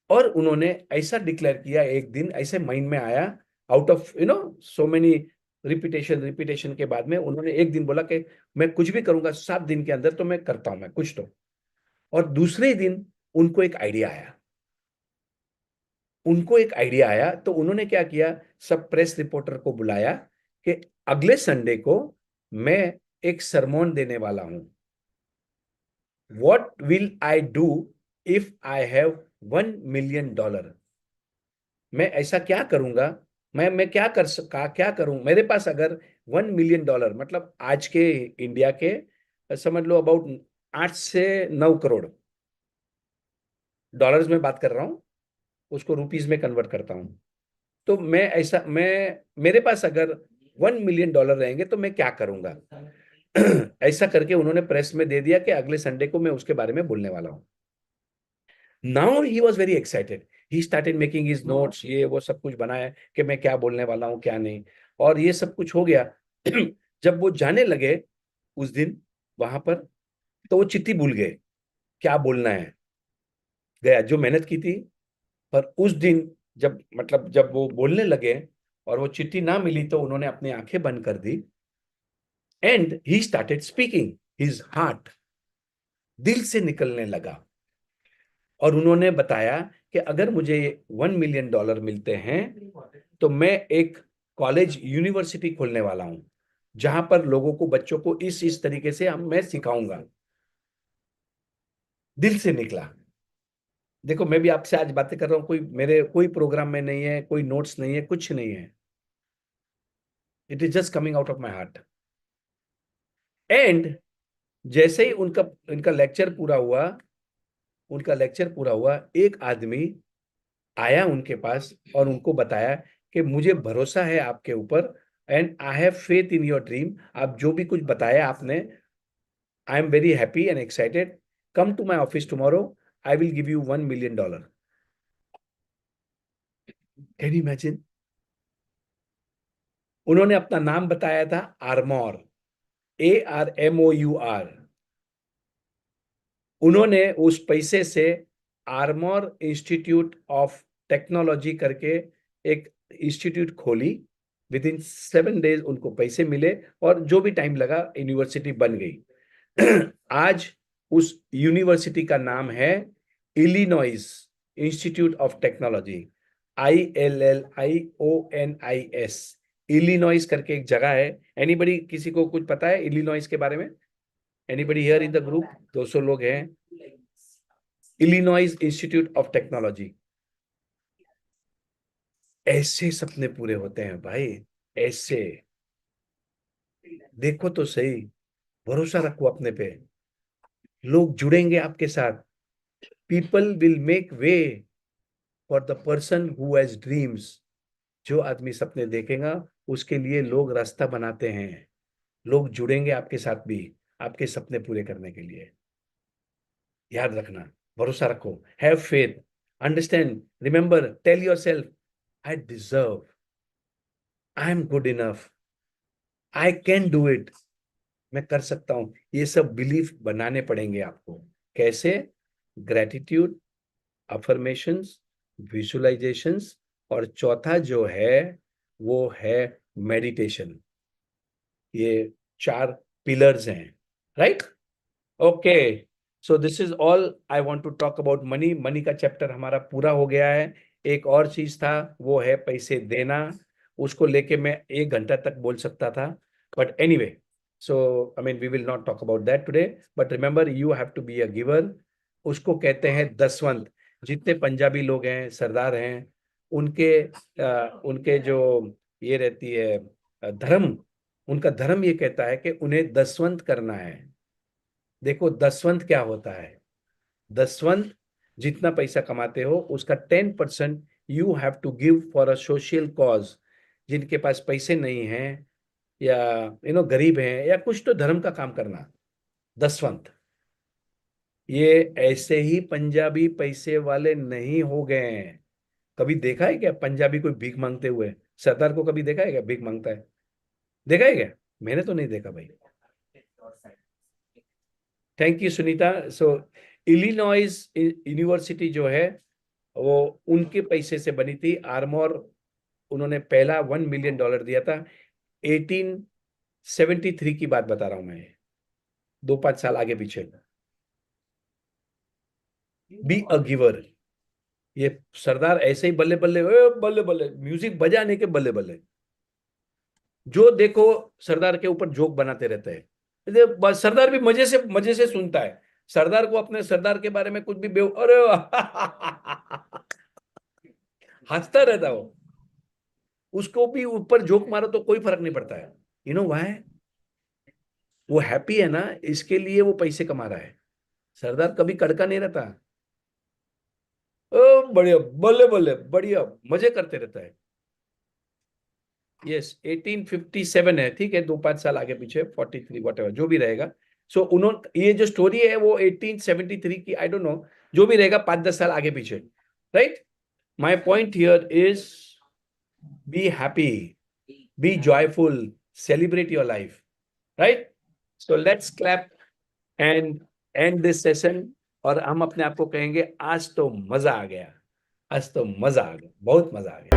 और उन्होंने ऐसा डिक्लेयर किया, एक दिन ऐसे माइंड में आया, out of so many repetition repetition के बाद में उन्होंने एक दिन बोला कि मैं कुछ भी करूंगा 7 दिन के अंदर, तो मैं करता हूं, मैं कुछ तो। और दूसरे दिन उनको एक आइडिया आया, उनको एक आइडिया आया, तो उन्होंने क्या किया, सब प्रेस रिपोर्टर को बुलाया कि अगले संडे को मैं एक सरमोन देने वाला हूं। What will I do if I have $1 million? मैं ऐसा क्या करूंगा, मैं क्या करूं, मेरे पास अगर $1 million मतलब आज के इंडिया के समझ लो अबाउट 8 से 9 करोड़, डॉलर्स में बात कर रहा हूँ, उसको रुपीस में कन्वर्ट करता हूँ। तो मैं मेरे पास अगर $1 million रहेंगे तो मैं क्या करूंगा? ऐसा करके उन्होंने प्रेस में दे दिया कि अगले संडे को मैं उसके बारे में बोलने वाला हूं। Now he was very excited, he started making his notes, ये वो सब कुछ बनाया कि मैं क्या बोलने वाला हूँ क्या नहीं, और ये सब कुछ हो गया। जब वो जाने लगे उस दिन वहां पर, तो वो चिट्ठी भूल गए क्या बोलना है, गया जो मेहनत की थी। पर उस दिन जब वो बोलने लगे और वो चिट्ठी ना मिली, तो उन्होंने अपनी आंखें बंद कर दी and he started speaking his heart, दिल से निकलने लगा। और उन्होंने बताया कि अगर मुझे $1 million मिलते हैं तो मैं एक कॉलेज यूनिवर्सिटी खोलने वाला हूं, जहां पर लोगों को, बच्चों को इस तरीके से मैं सिखाऊंगा। दिल से निकला। देखो मैं भी आपसे आज बातें कर रहा हूं, कोई प्रोग्राम में नहीं है, कोई नोट्स नहीं है, कुछ नहीं है, it is just coming out of my heart. And जैसे ही उनका लेक्चर पूरा हुआ, एक आदमी आया उनके पास और उनको बताया कि मुझे भरोसा है आपके ऊपर and I have faith in your dream, आप जो भी कुछ बताया आपने, I am very happy and excited, come to my office tomorrow, I will give you $1 million। Can you imagine? उन्होंने अपना नाम बताया था आर्मोर, ARMOUR। उन्होंने उस पैसे से आर्मोर इंस्टीट्यूट ऑफ टेक्नोलॉजी करके एक इंस्टीट्यूट खोली। विद इन 7 days उनको पैसे मिले और जो भी टाइम लगा यूनिवर्सिटी बन गई। आज उस यूनिवर्सिटी का नाम है Illinois institute of technology, ILLIONIS। Illinois करके एक जगह है। एनीबडी, किसी को कुछ पता है इलिनॉइस के बारे में? Anybody here in the group? 200 लोग हैं। Illinois institute of technology. ऐसे सपने पूरे होते हैं भाई, ऐसे। देखो तो सही, भरोसा रखो अपने पे, लोग जुड़ेंगे आपके साथ। People will make way for the person who has dreams. जो आदमी सपने देखेगा उसके लिए लोग रास्ता बनाते हैं, लोग जुड़ेंगे आपके साथ भी आपके सपने पूरे करने के लिए। याद रखना, भरोसा रखो, have faith, understand, remember, tell yourself I deserve, I am good enough, I can do it, मैं कर सकता हूं। ये सब बिलीफ बनाने पड़ेंगे आपको। कैसे? ग्रेटिट्यूड, अफर्मेशंस, विजुअलाइजेशंस, और चौथा जो है वो है मेडिटेशन। ये 4 पिलर्स हैं, right? Okay, so this is all I want to talk about money. Money का चैप्टर हमारा पूरा हो गया है। एक और चीज था, वो है पैसे देना। उसको लेके मैं 1 घंटा तक बोल सकता था, but anyway, so I mean we will not talk about that today, but remember you have to be a giver. उसको कहते हैं दसवंत। जितने पंजाबी लोग हैं, सरदार हैं, उनके जो ये रहती है धर्म, उनका धर्म ये कहता है कि उन्हें दसवंत करना है। देखो दसवंत क्या होता है? दसवंत, जितना पैसा कमाते हो उसका 10% you have to give for a social cause. जिनके पास पैसे नहीं हैं या गरीब हैं या कुछ, तो धर्म का काम करना, दसवंत। ये ऐसे ही पंजाबी पैसे वाले नहीं हो गए हैं। कभी देखा है क्या पंजाबी कोई भीख मांगते हुए? सरदार को कभी देखा है क्या भीख मांगता है? देखा है क्या? मैंने तो नहीं देखा भाई। Thank you Sunita. So Illinois university जो है वो उनके पैसे से बनी थी। आर्मोर, उन्होंने पहला $1 million दिया था। 1873 की बात बता रहा हूं मैं, 2-5 साल आगे पीछे। B a giver. ये सरदार ऐसे ही बल्ले बल्ले, बल्ले बल्ले, म्यूजिक बजाने के बल्ले बल्ले, जो देखो सरदार के ऊपर जोक बनाते रहते हैं। सरदार भी मजे से सुनता है। सरदार को अपने सरदार के बारे में कुछ भी अरे हंसता रहता वो। उसको भी ऊपर जोक मारो तो कोई फर्क नहीं पड़ता है। You know why? वो हैप्पी है ना, इसके लिए वो पैसे कमा रहा है। सरदार कभी कड़का नहीं रहता। ओ बढ़िया, बल्ले बल्ले, बढ़िया, मजे करते रहता है। यस, 1857 है, ठीक है, 2-5 साल आगे पीछे, 43 व्हाटएवर जो भी रहेगा। सो उन्होंने, ये जो स्टोरी है वो 1873 की, आई डोंट नो, जो भी रहेगा 5-10 साल आगे पीछे, right? My point here is be happy, be joyful, celebrate your life, right? So let's clap and end this session. और हम अपने आप को कहेंगे आज तो मजा आ गया, आज तो मजा आ गया, बहुत मजा आ गया।